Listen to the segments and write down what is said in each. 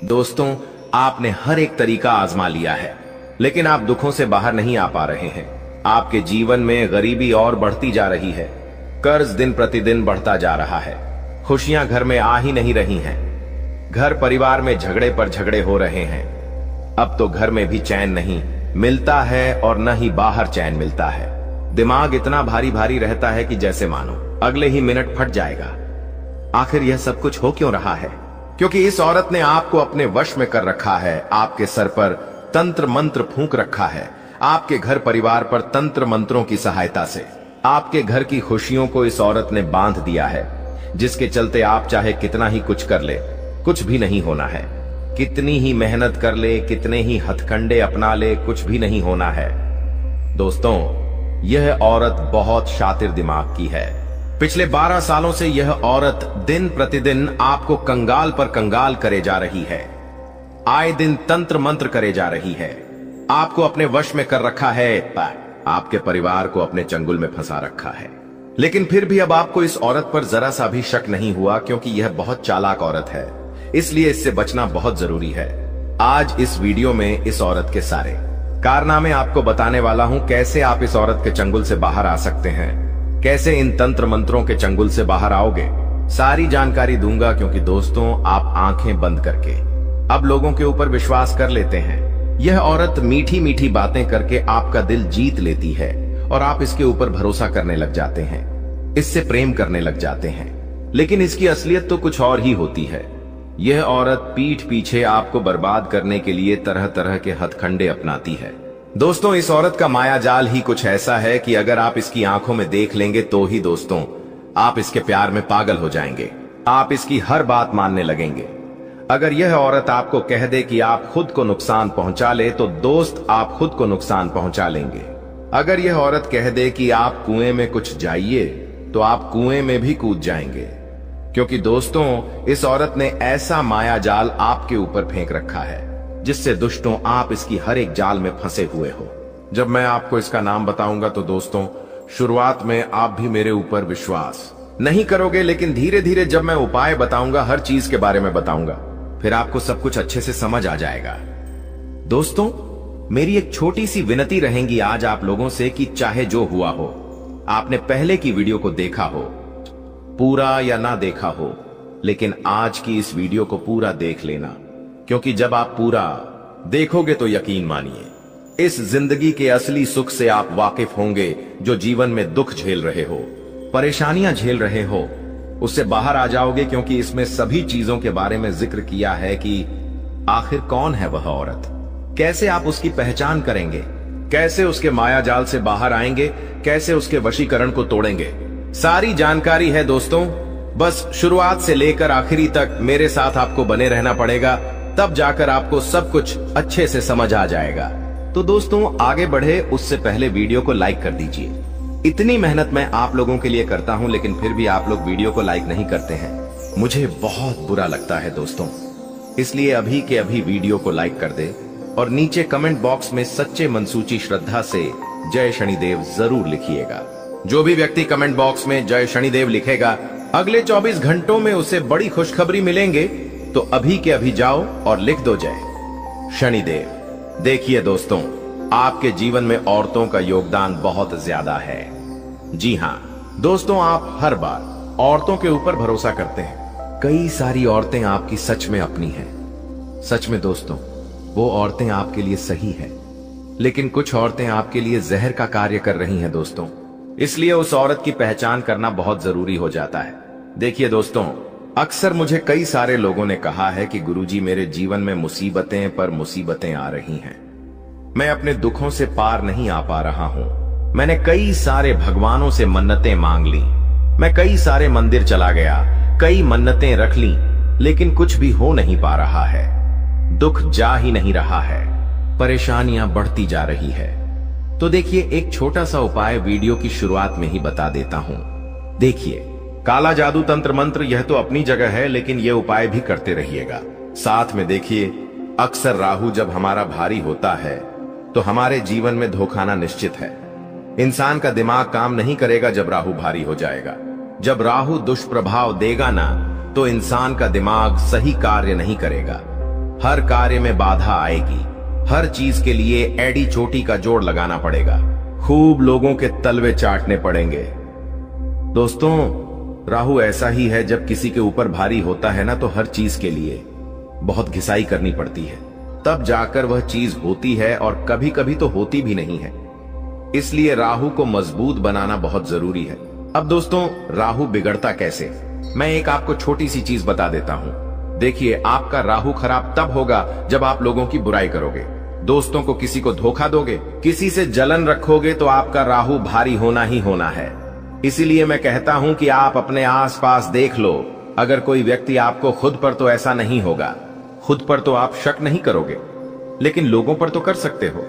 दोस्तों, आपने हर एक तरीका आजमा लिया है, लेकिन आप दुखों से बाहर नहीं आ पा रहे हैं। आपके जीवन में गरीबी और बढ़ती जा रही है, कर्ज दिन प्रतिदिन बढ़ता जा रहा है, खुशियां घर में आ ही नहीं रही हैं, घर परिवार में झगड़े पर झगड़े हो रहे हैं। अब तो घर में भी चैन नहीं मिलता है और न ही बाहर चैन मिलता है। दिमाग इतना भारी भारी रहता है कि जैसे मानो अगले ही मिनट फट जाएगा। आखिर यह सब कुछ हो क्यों रहा है? क्योंकि इस औरत ने आपको अपने वश में कर रखा है, आपके सर पर तंत्र मंत्र फूंक रखा है, आपके घर परिवार पर तंत्र मंत्रों की सहायता से आपके घर की खुशियों को इस औरत ने बांध दिया है, जिसके चलते आप चाहे कितना ही कुछ कर ले, कुछ भी नहीं होना है। कितनी ही मेहनत कर ले, कितने ही हथकंडे अपना ले, कुछ भी नहीं होना है। दोस्तों, यह औरत बहुत शातिर दिमाग की है। पिछले 12 सालों से यह औरत दिन प्रतिदिन आपको कंगाल पर कंगाल करे जा रही है, आए दिन तंत्र मंत्र करे जा रही है, आपको अपने वश में कर रखा है, आपके परिवार को अपने चंगुल में फंसा रखा है। लेकिन फिर भी अब आपको इस औरत पर जरा सा भी शक नहीं हुआ, क्योंकि यह बहुत चालाक औरत है, इसलिए इससे बचना बहुत जरूरी है। आज इस वीडियो में इस औरत के सारे कारनामे आपको बताने वाला हूं, कैसे आप इस औरत के चंगुल से बाहर आ सकते हैं, कैसे इन तंत्र मंत्रों के चंगुल से बाहर आओगे। सारी जानकारी दूंगा, क्योंकि दोस्तों, आप आंखें बंद करके अब लोगों के ऊपर विश्वास कर लेते हैं। यह औरत मीठी मीठी बातें करके आपका दिल जीत लेती है और आप इसके ऊपर भरोसा करने लग जाते हैं, इससे प्रेम करने लग जाते हैं। लेकिन इसकी असलियत तो कुछ और ही होती है। यह औरत पीठ पीछे आपको बर्बाद करने के लिए तरह तरह के हथकंडे अपनाती है। दोस्तों, इस औरत का माया जाल ही कुछ ऐसा है कि अगर आप इसकी आंखों में देख लेंगे तो ही दोस्तों आप इसके प्यार में पागल हो जाएंगे, आप इसकी हर बात मानने लगेंगे। अगर यह औरत आपको कह दे कि आप खुद को नुकसान पहुंचा ले, तो दोस्त आप खुद को नुकसान पहुंचा लेंगे। अगर यह औरत कह दे कि आप कुएं में कुछ जाइए, तो आप कुएं में भी कूद जाएंगे, क्योंकि दोस्तों, इस औरत ने ऐसा माया जाल आपके ऊपर फेंक रखा है, जिससे दुष्टों आप इसकी हर एक जाल में फंसे हुए हो। जब मैं आपको इसका नाम बताऊंगा तो दोस्तों, शुरुआत में आप भी मेरे ऊपर विश्वास नहीं करोगे, लेकिन धीरे धीरे जब मैं उपाय बताऊंगा, हर चीज के बारे में बताऊंगा, फिर आपको सब कुछ अच्छे से समझ आ जाएगा। दोस्तों, मेरी एक छोटी सी विनती रहेगी आज आप लोगों से कि चाहे जो हुआ हो, आपने पहले की वीडियो को देखा हो, पूरा या ना देखा हो, लेकिन आज की इस वीडियो को पूरा देख लेना, क्योंकि जब आप पूरा देखोगे तो यकीन मानिए, इस जिंदगी के असली सुख से आप वाकिफ होंगे। जो जीवन में दुख झेल रहे हो, परेशानियां झेल रहे हो, उससे बाहर आ जाओगे, क्योंकि इसमें सभी चीजों के बारे में जिक्र किया है कि आखिर कौन है वह औरत, कैसे आप उसकी पहचान करेंगे, कैसे उसके माया जाल से बाहर आएंगे, कैसे उसके वशीकरण को तोड़ेंगे। सारी जानकारी है दोस्तों, बस शुरुआत से लेकर आखिरी तक मेरे साथ आपको बने रहना पड़ेगा, तब जाकर आपको सब कुछ अच्छे से समझ आ जाएगा। तो दोस्तों, आगे बढ़े उससे पहले वीडियो को लाइक कर दीजिए। इतनी मेहनत मैं आप लोगों के लिए करता हूं, लेकिन फिर भी आप लोग वीडियो को लाइक नहीं करते हैं, मुझे बहुत बुरा लगता है दोस्तों। इसलिए अभी के अभी वीडियो को लाइक कर दे और नीचे कमेंट बॉक्स में सच्चे मनसूची श्रद्धा से जय शनिदेव जरूर लिखिएगा। जो भी व्यक्ति कमेंट बॉक्स में जय शनिदेव लिखेगा, अगले 24 घंटों में उसे बड़ी खुशखबरी मिलेंगे। तो अभी के अभी जाओ और लिख दो जय शनिदेव। देखिए दोस्तों, आपके जीवन में औरतों का योगदान बहुत ज्यादा है। जी हां दोस्तों, आप हर बार औरतों के ऊपर भरोसा करते हैं। कई सारी औरतें आपकी सच में अपनी हैं। सच में दोस्तों, वो औरतें आपके लिए सही हैं, लेकिन कुछ औरतें आपके लिए जहर का कार्य कर रही हैं दोस्तों। इसलिए उस औरत की पहचान करना बहुत जरूरी हो जाता है। देखिए दोस्तों, अक्सर मुझे कई सारे लोगों ने कहा है कि गुरुजी, मेरे जीवन में मुसीबतें पर मुसीबतें आ रही हैं, मैं अपने दुखों से पार नहीं आ पा रहा हूं। मैंने कई सारे भगवानों से मन्नतें मांग ली, मैं कई सारे मंदिर चला गया, कई मन्नतें रख ली, लेकिन कुछ भी हो नहीं पा रहा है। दुख जा ही नहीं रहा है, परेशानियां बढ़ती जा रही है। तो देखिए, एक छोटा सा उपाय वीडियो की शुरुआत में ही बता देता हूं। देखिए, काला जादू तंत्र मंत्र यह तो अपनी जगह है, लेकिन यह उपाय भी करते रहिएगा। साथ में देखिए, अक्सर राहु जब हमारा भारी होता है तो हमारे जीवन में धोखाना निश्चित है। इंसान का दिमाग काम नहीं करेगा जब राहु भारी हो जाएगा। जब राहु दुष्प्रभाव देगा ना, तो इंसान का दिमाग सही कार्य नहीं करेगा। हर कार्य में बाधा आएगी, हर चीज के लिए एड़ी चोटी का जोड़ लगाना पड़ेगा, खूब लोगों के तलवे चाटने पड़ेंगे। दोस्तों, राहु ऐसा ही है, जब किसी के ऊपर भारी होता है ना, तो हर चीज के लिए बहुत घिसाई करनी पड़ती है, तब जाकर वह चीज होती है, और कभी कभी तो होती भी नहीं है। इसलिए राहु को मजबूत बनाना बहुत जरूरी है। अब दोस्तों, राहु बिगड़ता कैसे, मैं एक आपको छोटी सी चीज बता देता हूं। देखिए, आपका राहु खराब तब होगा जब आप लोगों की बुराई करोगे, दोस्तों को किसी को धोखा दोगे, किसी से जलन रखोगे, तो आपका राहु भारी होना ही होना है। इसीलिए मैं कहता हूं कि आप अपने आसपास देख लो। अगर कोई व्यक्ति आपको, खुद पर तो ऐसा नहीं होगा, खुद पर तो आप शक नहीं करोगे, लेकिन लोगों पर तो कर सकते हो।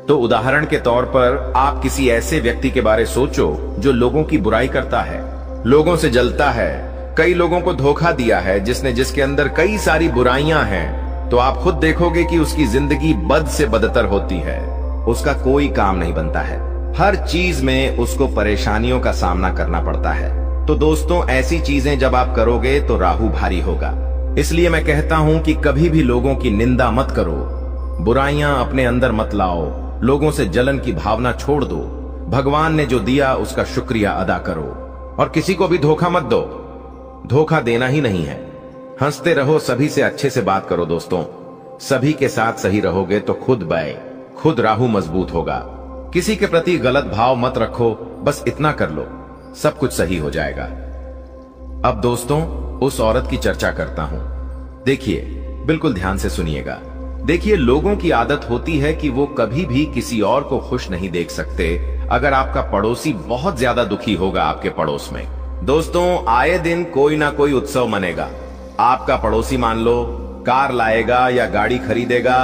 तो उदाहरण के तौर पर आप किसी ऐसे व्यक्ति के बारे सोचो जो लोगों की बुराई करता है, लोगों से जलता है, कई लोगों को धोखा दिया है, जिसके अंदर कई सारी बुराइयां हैं, तो आप खुद देखोगे कि उसकी जिंदगी बद से बदतर होती है, उसका कोई काम नहीं बनता है, हर चीज में उसको परेशानियों का सामना करना पड़ता है। तो दोस्तों, ऐसी चीजें जब आप करोगे तो राहु भारी होगा। इसलिए मैं कहता हूं कि कभी भी लोगों की निंदा मत करो, बुराइयां अपने अंदर मत लाओ, लोगों से जलन की भावना छोड़ दो, भगवान ने जो दिया उसका शुक्रिया अदा करो, और किसी को भी धोखा मत दो, धोखा देना ही नहीं है। हंसते रहो, सभी से अच्छे से बात करो। दोस्तों, सभी के साथ सही रहोगे तो खुद राहु मजबूत होगा। किसी के प्रति गलत भाव मत रखो, बस इतना कर लो, सब कुछ सही हो जाएगा। अब दोस्तों, उस औरत की चर्चा करता हूं। देखिए, बिल्कुल ध्यान से सुनिएगा। देखिए, लोगों की आदत होती है कि वो कभी भी किसी और को खुश नहीं देख सकते। अगर आपका पड़ोसी बहुत ज्यादा दुखी होगा आपके पड़ोस में, दोस्तों, आए दिन कोई ना कोई उत्सव मनेगा। आपका पड़ोसी मान लो कार लाएगा या गाड़ी खरीदेगा,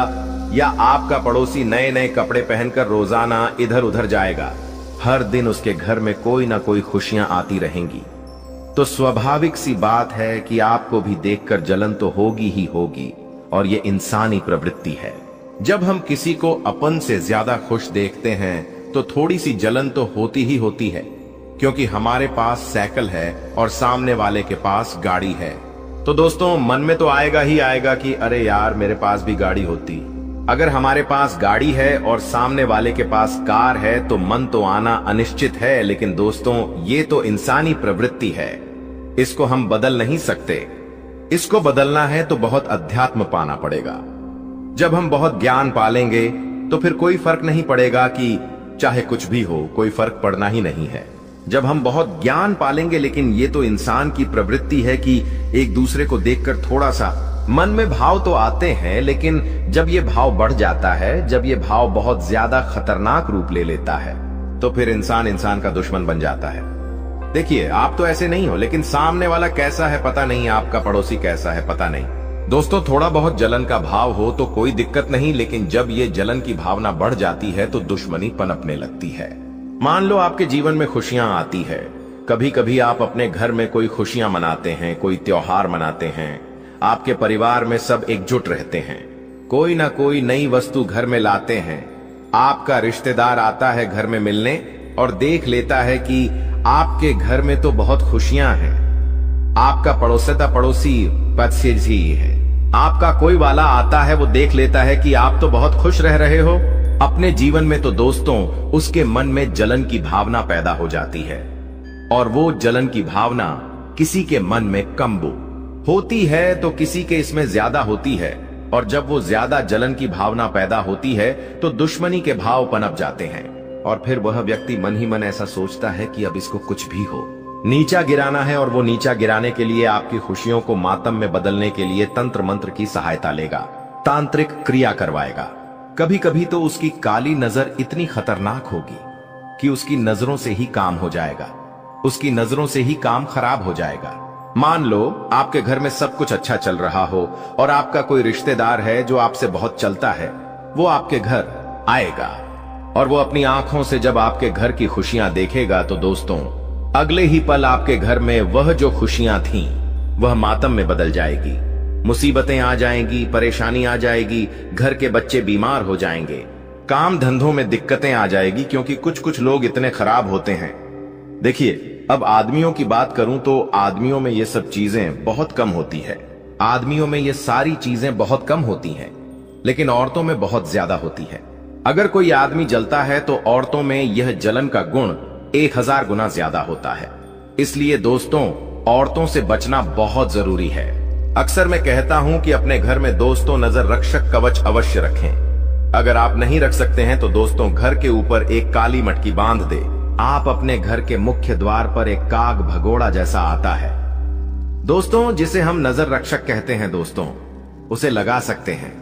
या आपका पड़ोसी नए नए कपड़े पहनकर रोजाना इधर उधर जाएगा। हर दिन उसके घर में कोई ना कोई खुशियां आती रहेंगी। तो स्वाभाविक सी बात है कि आपको भी देखकर जलन तो होगी ही होगी, और ये इंसानी प्रवृत्ति है। जब हम किसी को अपन से ज्यादा खुश देखते हैं तो थोड़ी सी जलन तो होती ही होती है, क्योंकि हमारे पास साइकिल है और सामने वाले के पास गाड़ी है। तो दोस्तों, मन में तो आएगा ही आएगा कि अरे यार, मेरे पास भी गाड़ी होती। अगर हमारे पास गाड़ी है और सामने वाले के पास कार है तो मन तो आना अनिश्चित है। लेकिन दोस्तों, ये तो इंसानी प्रवृत्ति है, इसको हम बदल नहीं सकते। इसको बदलना है तो बहुत अध्यात्म पाना पड़ेगा। जब हम बहुत ज्ञान पालेंगे तो फिर कोई फर्क नहीं पड़ेगा कि चाहे कुछ भी हो, कोई फर्क पड़ना ही नहीं है जब हम बहुत ज्ञान पालेंगे। लेकिन ये तो इंसान की प्रवृत्ति है कि एक दूसरे को देखकर थोड़ा सा मन में भाव तो आते हैं, लेकिन जब ये भाव बढ़ जाता है, जब ये भाव बहुत ज्यादा खतरनाक रूप ले लेता है, तो फिर इंसान का दुश्मन बन जाता है। देखिए, आप तो ऐसे नहीं हो, लेकिन सामने वाला कैसा है पता नहीं, आपका पड़ोसी कैसा है पता नहीं। दोस्तों, थोड़ा बहुत जलन का भाव हो तो कोई दिक्कत नहीं, लेकिन जब ये जलन की भावना बढ़ जाती है तो दुश्मनी पनपने लगती है। मान लो आपके जीवन में खुशियां आती है, कभी कभी आप अपने घर में कोई खुशियां मनाते हैं, कोई त्योहार मनाते हैं, आपके परिवार में सब एकजुट रहते हैं, कोई ना कोई नई वस्तु घर में लाते हैं। आपका रिश्तेदार आता है घर में मिलने और देख लेता है कि आपके घर में तो बहुत खुशियां हैं। आपका पड़ोसी ही है, आपका कोई वाला आता है, वो देख लेता है कि आप तो बहुत खुश रह रहे हो अपने जीवन में, तो दोस्तों, उसके मन में जलन की भावना पैदा हो जाती है। और वो जलन की भावना किसी के मन में कम होती है तो किसी के इसमें ज्यादा होती है, और जब वो ज्यादा जलन की भावना पैदा होती है तो दुश्मनी के भाव पनप जाते हैं, और फिर वह व्यक्ति मन ही मन ऐसा सोचता है कि अब इसको कुछ भी हो, नीचा गिराना है, और वो नीचा गिराने के लिए आपकी खुशियों को मातम में बदलने के लिए तंत्र मंत्र की सहायता लेगा, तांत्रिक क्रिया करवाएगा। कभी कभी तो उसकी काली नजर इतनी खतरनाक होगी कि उसकी नजरों से ही काम हो जाएगा, उसकी नजरों से ही काम खराब हो जाएगा। मान लो आपके घर में सब कुछ अच्छा चल रहा हो और आपका कोई रिश्तेदार है जो आपसे बहुत चलता है, वो आपके घर आएगा और वो अपनी आंखों से जब आपके घर की खुशियां देखेगा तो दोस्तों, अगले ही पल आपके घर में वह जो खुशियां थीं वह मातम में बदल जाएगी। मुसीबतें आ जाएंगी, परेशानी आ जाएगी, घर के बच्चे बीमार हो जाएंगे, काम धंधों में दिक्कतें आ जाएगी, क्योंकि कुछ कुछ लोग इतने खराब होते हैं। देखिए, अब आदमियों की बात करूं तो आदमियों में ये सब चीजें बहुत कम होती है, आदमियों में ये सारी चीजें बहुत कम होती हैं, लेकिन औरतों में बहुत ज्यादा होती है। अगर कोई आदमी जलता है तो औरतों में यह जलन का गुण 1000 गुना ज्यादा होता है। इसलिए दोस्तों, औरतों से बचना बहुत जरूरी है। अक्सर मैं कहता हूं कि अपने घर में दोस्तों नजर रक्षक कवच अवश्य रखें। अगर आप नहीं रख सकते हैं तो दोस्तों, घर के ऊपर एक काली मटकी बांध दे। आप अपने घर के मुख्य द्वार पर एक काग भगोड़ा जैसा आता है दोस्तों, जिसे हम नजर रक्षक कहते हैं दोस्तों, उसे लगा सकते हैं।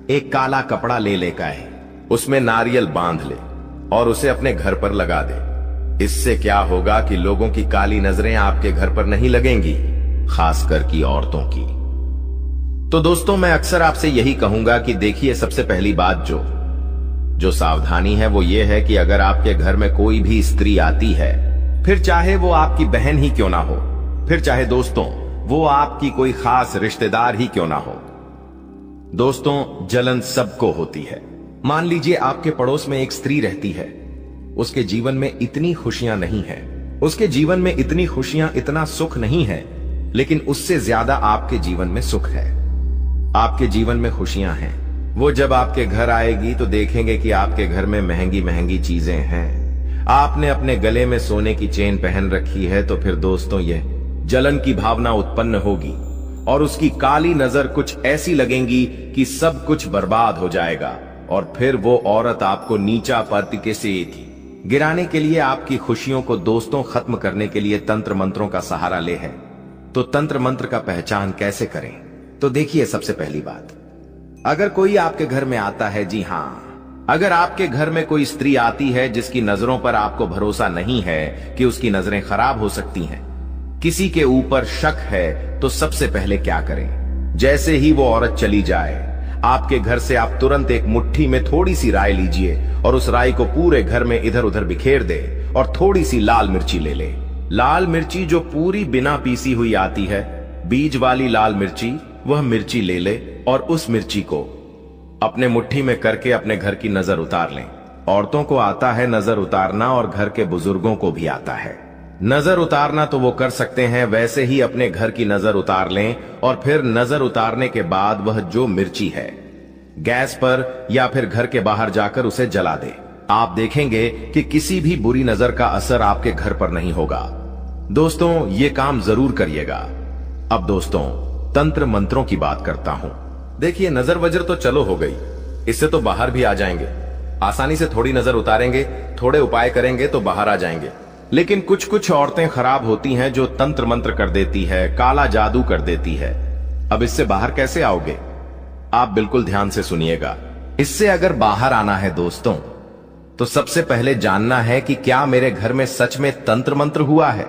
एक काला कपड़ा ले लेकर उसमें नारियल बांध ले और उसे अपने घर पर लगा दे। इससे क्या होगा कि लोगों की काली नजरें आपके घर पर नहीं लगेंगी, खासकर की औरतों की। तो दोस्तों, मैं अक्सर आपसे यही कहूंगा कि देखिए, सबसे पहली बात जो सावधानी है वो ये है कि अगर आपके घर में कोई भी स्त्री आती है, फिर चाहे वो आपकी बहन ही क्यों ना हो, फिर चाहे दोस्तों वो आपकी कोई खास रिश्तेदार ही क्यों ना हो, दोस्तों जलन सबको होती है। मान लीजिए आपके पड़ोस में एक स्त्री रहती है, उसके जीवन में इतनी खुशियां नहीं है, उसके जीवन में इतनी खुशियां, इतना सुख नहीं है, लेकिन उससे ज्यादा आपके जीवन में सुख है, आपके जीवन में खुशियां हैं। वो जब आपके घर आएगी तो देखेंगे कि आपके घर में महंगी महंगी चीजें हैं, आपने अपने गले में सोने की चेन पहन रखी है, तो फिर दोस्तों यह जलन की भावना उत्पन्न होगी और उसकी काली नजर कुछ ऐसी लगेंगी कि सब कुछ बर्बाद हो जाएगा। और फिर वो औरत आपको नीचा पतिके से गिराने के लिए, आपकी खुशियों को दोस्तों खत्म करने के लिए तंत्र मंत्रों का सहारा ले है। तो तंत्र मंत्र का पहचान कैसे करें? तो देखिए, सबसे पहली बात, अगर कोई आपके घर में आता है, जी हां, अगर आपके घर में कोई स्त्री आती है जिसकी नजरों पर आपको भरोसा नहीं है कि उसकी नजरें खराब हो सकती हैं, किसी के ऊपर शक है, तो सबसे पहले क्या करें? जैसे ही वो औरत चली जाए, आपके घर से आप तुरंत एक मुट्ठी में थोड़ी सी राई लीजिए और उस राई को पूरे घर में इधर उधर बिखेर दे और थोड़ी सी लाल मिर्ची ले ले। लाल मिर्ची जो पूरी बिना पीसी हुई आती है, बीज वाली लाल मिर्ची, वह मिर्ची ले ले और उस मिर्ची को अपने मुट्ठी में करके अपने घर की नजर उतार लें। औरतों को आता है नजर उतारना और घर के बुजुर्गों को भी आता है नजर उतारना, तो वो कर सकते हैं। वैसे ही अपने घर की नजर उतार लें और फिर नजर उतारने के बाद वह जो मिर्ची है, गैस पर या फिर घर के बाहर जाकर उसे जला दे। आप देखेंगे कि किसी भी बुरी नजर का असर आपके घर पर नहीं होगा। दोस्तों, ये काम जरूर करिएगा। अब दोस्तों, तंत्र मंत्रों की बात करता हूं। देखिए, नजर वजर तो चलो हो गई, इससे तो बाहर भी आ जाएंगे। आसानी से थोड़ी नजर उतारेंगे, थोड़े उपाय करेंगे तो बाहर आ जाएंगे। लेकिन कुछ कुछ औरतें खराब होती हैं जो तंत्र मंत्र कर देती है, काला जादू कर देती है। अब इससे बाहर कैसे आओगे? आप बिल्कुल ध्यान से सुनिएगा। इससे अगर बाहर आना है दोस्तों, तो सबसे पहले जानना है कि क्या मेरे घर में सच में तंत्र मंत्र हुआ है,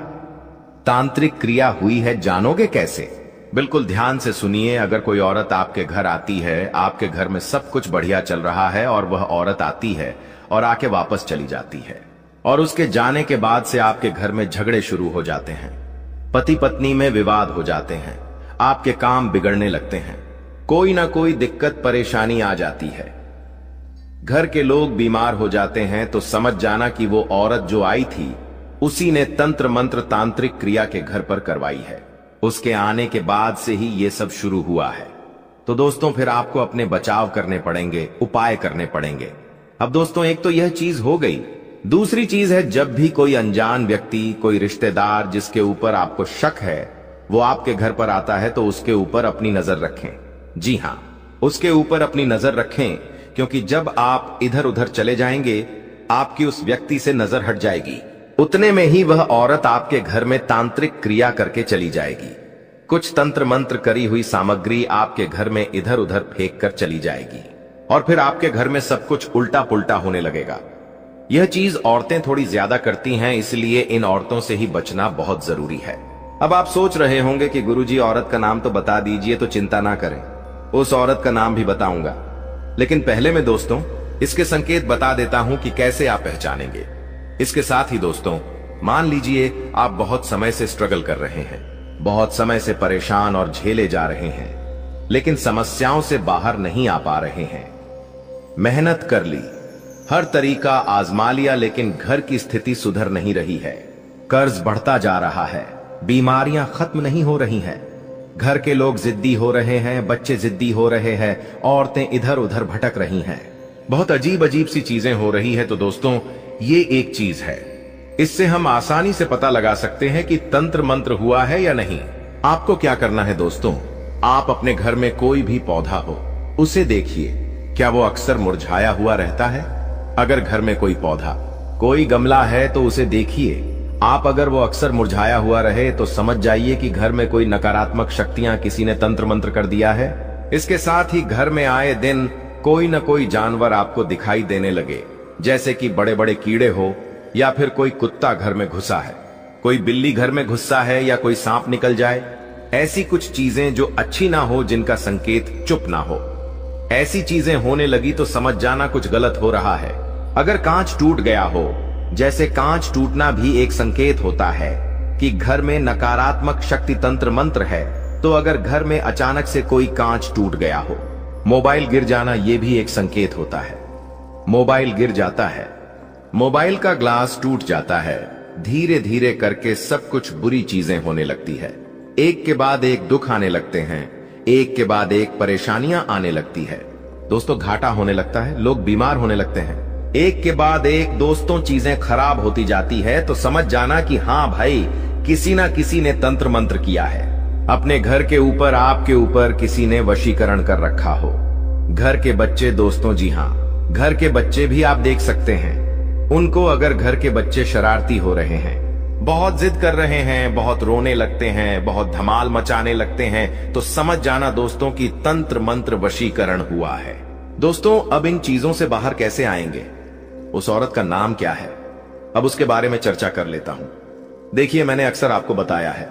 तांत्रिक क्रिया हुई है। जानोगे कैसे? बिल्कुल ध्यान से सुनिए। अगर कोई औरत आपके घर आती है, आपके घर में सब कुछ बढ़िया चल रहा है और वह औरत आती है और आके वापस चली जाती है, और उसके जाने के बाद से आपके घर में झगड़े शुरू हो जाते हैं, पति पत्नी में विवाद हो जाते हैं, आपके काम बिगड़ने लगते हैं, कोई ना कोई दिक्कत परेशानी आ जाती है, घर के लोग बीमार हो जाते हैं, तो समझ जाना कि वो औरत जो आई थी उसी ने तंत्र मंत्र तांत्रिक क्रिया के घर पर करवाई है। उसके आने के बाद से ही ये सब शुरू हुआ है। तो दोस्तों, फिर आपको अपने बचाव करने पड़ेंगे, उपाय करने पड़ेंगे। अब दोस्तों, एक तो यह चीज हो गई। दूसरी चीज है, जब भी कोई अनजान व्यक्ति, कोई रिश्तेदार जिसके ऊपर आपको शक है, वो आपके घर पर आता है, तो उसके ऊपर अपनी नजर रखें। जी हां, उसके ऊपर अपनी नजर रखें, क्योंकि जब आप इधर उधर चले जाएंगे, आपकी उस व्यक्ति से नजर हट जाएगी। उतने में ही वह औरत आपके घर में तांत्रिक क्रिया करके चली जाएगी। कुछ तंत्र मंत्र करी हुई सामग्री आपके घर में इधर उधर फेंक कर चली जाएगी और फिर आपके घर में सब कुछ उल्टा पुल्टा होने लगेगा। यह चीज औरतें थोड़ी ज्यादा करती हैं, इसलिए इन औरतों से ही बचना बहुत जरूरी है। अब आप सोच रहे होंगे कि गुरुजी, औरत का नाम तो बता दीजिए, तो चिंता ना करें, उस औरत का नाम भी बताऊंगा। लेकिन पहले मैं दोस्तों इसके संकेत बता देता हूं कि कैसे आप पहचानेंगे। इसके साथ ही दोस्तों, मान लीजिए आप बहुत समय से स्ट्रगल कर रहे हैं, बहुत समय से परेशान और झेले जा रहे हैं, लेकिन समस्याओं से बाहर नहीं आ पा रहे हैं। मेहनत कर ली, हर तरीका आजमा लिया, लेकिन घर की स्थिति सुधर नहीं रही है, कर्ज बढ़ता जा रहा है, बीमारियां खत्म नहीं हो रही हैं, घर के लोग जिद्दी हो रहे हैं, बच्चे जिद्दी हो रहे हैं, औरतें इधर उधर भटक रही हैं, बहुत अजीब अजीब सी चीजें हो रही है। तो दोस्तों, ये एक चीज है, इससे हम आसानी से पता लगा सकते हैं कि तंत्र मंत्र हुआ है या नहीं। आपको क्या करना है दोस्तों, आप अपने घर में कोई भी पौधा हो उसे देखिए, क्या वो अक्सर मुरझाया हुआ रहता है? अगर घर में कोई पौधा, कोई गमला है तो उसे देखिए, आप अगर वो अक्सर मुरझाया हुआ रहे तो समझ जाइए कि घर में कोई नकारात्मक शक्तियां किसी ने तंत्र मंत्र कर दिया है। इसके साथ ही घर में आए दिन कोई न कोई जानवर आपको दिखाई देने लगे, जैसे कि बड़े बड़े कीड़े हो, या फिर कोई कुत्ता घर में घुसा है, कोई बिल्ली घर में घुसा है, या कोई सांप निकल जाए। ऐसी कुछ चीजें जो अच्छी ना हो, जिनका संकेत चुप ना हो, ऐसी चीजें होने लगी तो समझ जाना कुछ गलत हो रहा है। अगर कांच टूट गया हो, जैसे कांच टूटना भी एक संकेत होता है कि घर में नकारात्मक शक्ति तंत्र मंत्र है, तो अगर घर में अचानक से कोई कांच टूट गया हो, मोबाइल गिर जाना ये भी एक संकेत होता है। मोबाइल गिर जाता है, मोबाइल का ग्लास टूट जाता है, धीरे धीरे करके सब कुछ बुरी चीजें होने लगती है। एक के बाद एक दुख आने लगते हैं, एक के बाद एक परेशानियां आने लगती है। दोस्तों, घाटा होने लगता है, लोग बीमार होने लगते हैं, एक के बाद एक दोस्तों चीजें खराब होती जाती है। तो समझ जाना कि हाँ भाई, किसी ना किसी ने तंत्र मंत्र किया है। अपने घर के ऊपर, आपके ऊपर किसी ने वशीकरण कर रखा हो। घर के बच्चे दोस्तों, जी हाँ, घर के बच्चे भी आप देख सकते हैं उनको। अगर घर के बच्चे शरारती हो रहे हैं, बहुत जिद कर रहे हैं, बहुत रोने लगते हैं, बहुत धमाल मचाने लगते हैं, तो समझ जाना दोस्तों कि तंत्र मंत्र वशीकरण हुआ है। दोस्तों, अब इन चीजों से बाहर कैसे आएंगे? उस औरत का नाम क्या है? अब उसके बारे में चर्चा कर लेता हूं। देखिए, मैंने अक्सर आपको बताया है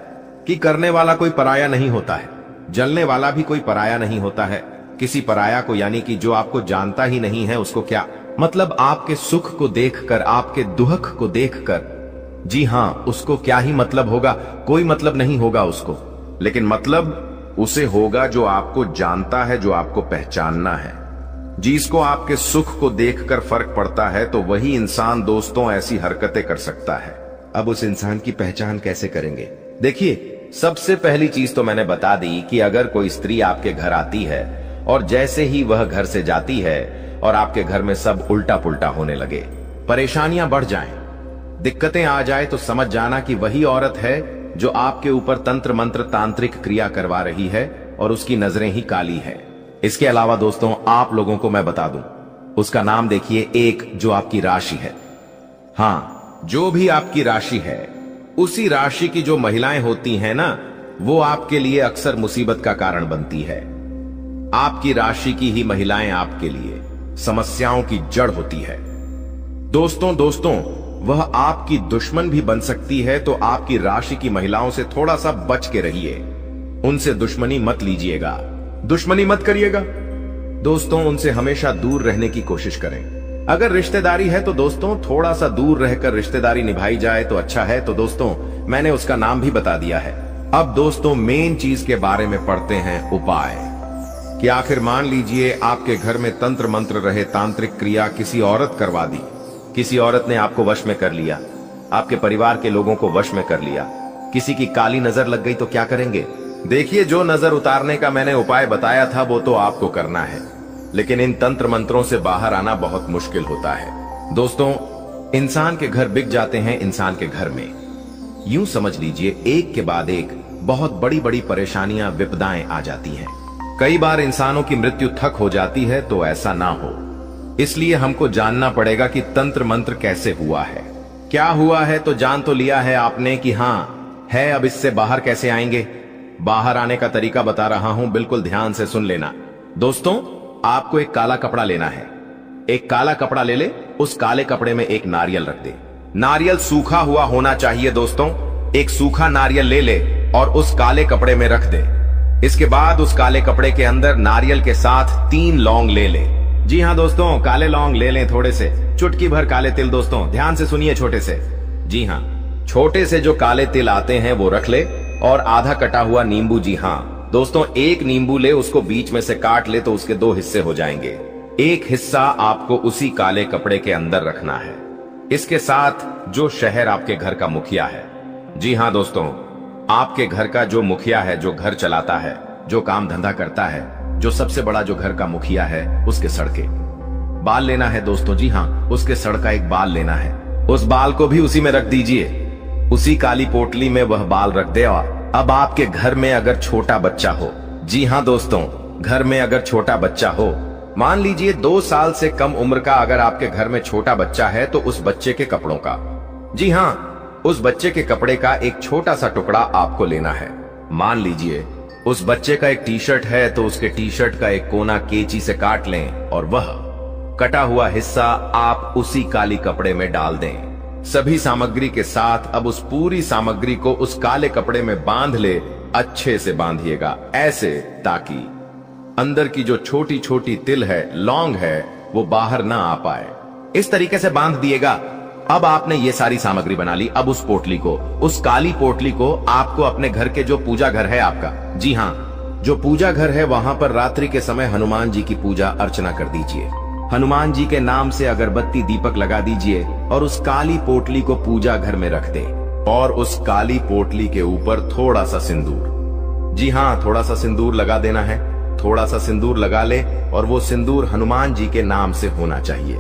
कि करने वाला कोई पराया नहीं होता है, जलने वाला भी कोई पराया नहीं होता है। किसी पराया को, यानी कि जो आपको जानता ही नहीं है, उसको क्या मतलब? आपके सुख को देखकर, आपके दुख को देखकर, जी हां, उसको क्या ही मतलब होगा? कोई मतलब नहीं होगा उसको, लेकिन मतलब उसे होगा जो आपको जानता है, जो आपको पहचानना है। जिसको आपके सुख को देखकर फर्क पड़ता है, तो वही इंसान दोस्तों ऐसी हरकतें कर सकता है। अब उस इंसान की पहचान कैसे करेंगे? देखिए, सबसे पहली चीज तो मैंने बता दी कि अगर कोई स्त्री आपके घर आती है और जैसे ही वह घर से जाती है और आपके घर में सब उल्टा पुल्टा होने लगे, परेशानियां बढ़ जाएं, दिक्कतें आ जाए, तो समझ जाना कि वही औरत है जो आपके ऊपर तंत्र मंत्र तांत्रिक क्रिया करवा रही है और उसकी नजरें ही काली है। इसके अलावा दोस्तों, आप लोगों को मैं बता दूं, उसका नाम देखिए, एक जो आपकी राशि है। हाँ, जो भी आपकी राशि है, उसी राशि की जो महिलाएं होती हैं ना, वो आपके लिए अक्सर मुसीबत का कारण बनती है। आपकी राशि की ही महिलाएं आपके लिए समस्याओं की जड़ होती है। दोस्तों, वह आपकी दुश्मन भी बन सकती है, तो आपकी राशि की महिलाओं से थोड़ा सा बच के रहिए। उनसे दुश्मनी मत लीजिएगा, दुश्मनी मत करिएगा। दोस्तों, उनसे हमेशा दूर रहने की कोशिश करें। अगर रिश्तेदारी है तो दोस्तों थोड़ा सा दूर रहकर रिश्तेदारी निभाई जाए तो अच्छा है। तो दोस्तों, मैंने उसका नाम भी बता दिया है। अब दोस्तों, मेन चीज के बारे में पढ़ते हैं, उपाय। कि आखिर मान लीजिए आपके घर में तंत्र मंत्र रहे तांत्रिक क्रिया किसी औरत करवा दी, किसी औरत ने आपको वश में कर लिया, आपके परिवार के लोगों को वश में कर लिया, किसी की काली नजर लग गई, तो क्या करेंगे? देखिए, जो नजर उतारने का मैंने उपाय बताया था वो तो आपको करना है, लेकिन इन तंत्र मंत्रों से बाहर आना बहुत मुश्किल होता है। दोस्तों, इंसान के घर बिक जाते हैं इंसान के घर में। यूं समझ लीजिए, एक के बाद एक बहुत बड़ी बड़ी परेशानियां, विपदाएं आ जाती हैं। कई बार इंसानों की मृत्यु थक हो जाती है, तो ऐसा ना हो, इसलिए हमको जानना पड़ेगा कि तंत्र मंत्र कैसे हुआ है। क्या हुआ है तो जान तो लिया है आपने कि हाँ है, अब इससे बाहर कैसे आएंगे? बाहर आने का तरीका बता रहा हूं, बिल्कुल ध्यान से सुन लेना। दोस्तों, आपको एक काला कपड़ा लेना है। एक काला कपड़ा ले ले, उस काले कपड़े में एक नारियल रख दे। नारियल सूखा हुआ होना चाहिए दोस्तों। एक सूखा नारियल ले ले और उस काले कपड़े में रख दे। इसके बाद उस काले कपड़े के अंदर नारियल के साथ 3 लौंग ले ले। जी हाँ दोस्तों, काले लौंग ले लें, थोड़े से, चुटकी भर काले तिल। दोस्तों ध्यान से सुनिए, छोटे से, जी हाँ, छोटे से जो काले तिल आते हैं वो रख ले, और आधा कटा हुआ नींबू। जी हाँ दोस्तों, एक नींबू ले, उसको बीच में से काट ले तो उसके 2 हिस्से हो जाएंगे। एक हिस्सा आपको उसी काले कपड़े के अंदर रखना है। इसके साथ जो शहर आपके घर का मुखिया है, जी हाँ दोस्तों, आपके घर का जो मुखिया है, जो घर चलाता है, जो काम धंधा करता है, जो सबसे बड़ा जो घर का मुखिया है, उसके सड़ के बाल लेना है दोस्तों। जी हाँ, उसके सड़ का एक बाल लेना है। उस बाल को भी उसी में रख दीजिए, उसी काली पोटली में वह बाल रख दे। और अब आपके घर में अगर छोटा बच्चा हो, जी हाँ दोस्तों, घर में अगर छोटा बच्चा हो, मान लीजिए 2 साल से कम उम्र का अगर आपके घर में छोटा बच्चा है, तो उस बच्चे के कपड़ों का, जी हाँ, उस बच्चे के कपड़े का एक छोटा सा टुकड़ा आपको लेना है। मान लीजिए उस बच्चे का एक टी शर्ट है, तो उसके टी शर्ट का एक कोना कैंची से काट लें और वह कटा हुआ हिस्सा आप उसी काली कपड़े में डाल दें। सभी सामग्री के साथ अब उस पूरी सामग्री को उस काले कपड़े में बांध ले। अच्छे से बांधिएगा, ऐसे ताकि अंदर की जो छोटी छोटी तिल है, लौंग है, वो बाहर ना आ पाए। इस तरीके से बांध दिएगा। अब आपने ये सारी सामग्री बना ली। अब उस पोटली को, उस काली पोटली को आपको अपने घर के जो पूजा घर है आपका, जी हाँ, जो पूजा घर है, वहां पर रात्रि के समय हनुमान जी की पूजा अर्चना कर दीजिए। हनुमान जी के नाम से अगरबत्ती दीपक लगा दीजिए और उस काली पोटली को पूजा घर में रख दे। और उस काली पोटली के ऊपर थोड़ा सा सिंदूर, जी हाँ, थोड़ा सा सिंदूर लगा देना है। थोड़ा सा सिंदूर लगा ले और वो सिंदूर हनुमान जी के नाम से होना चाहिए।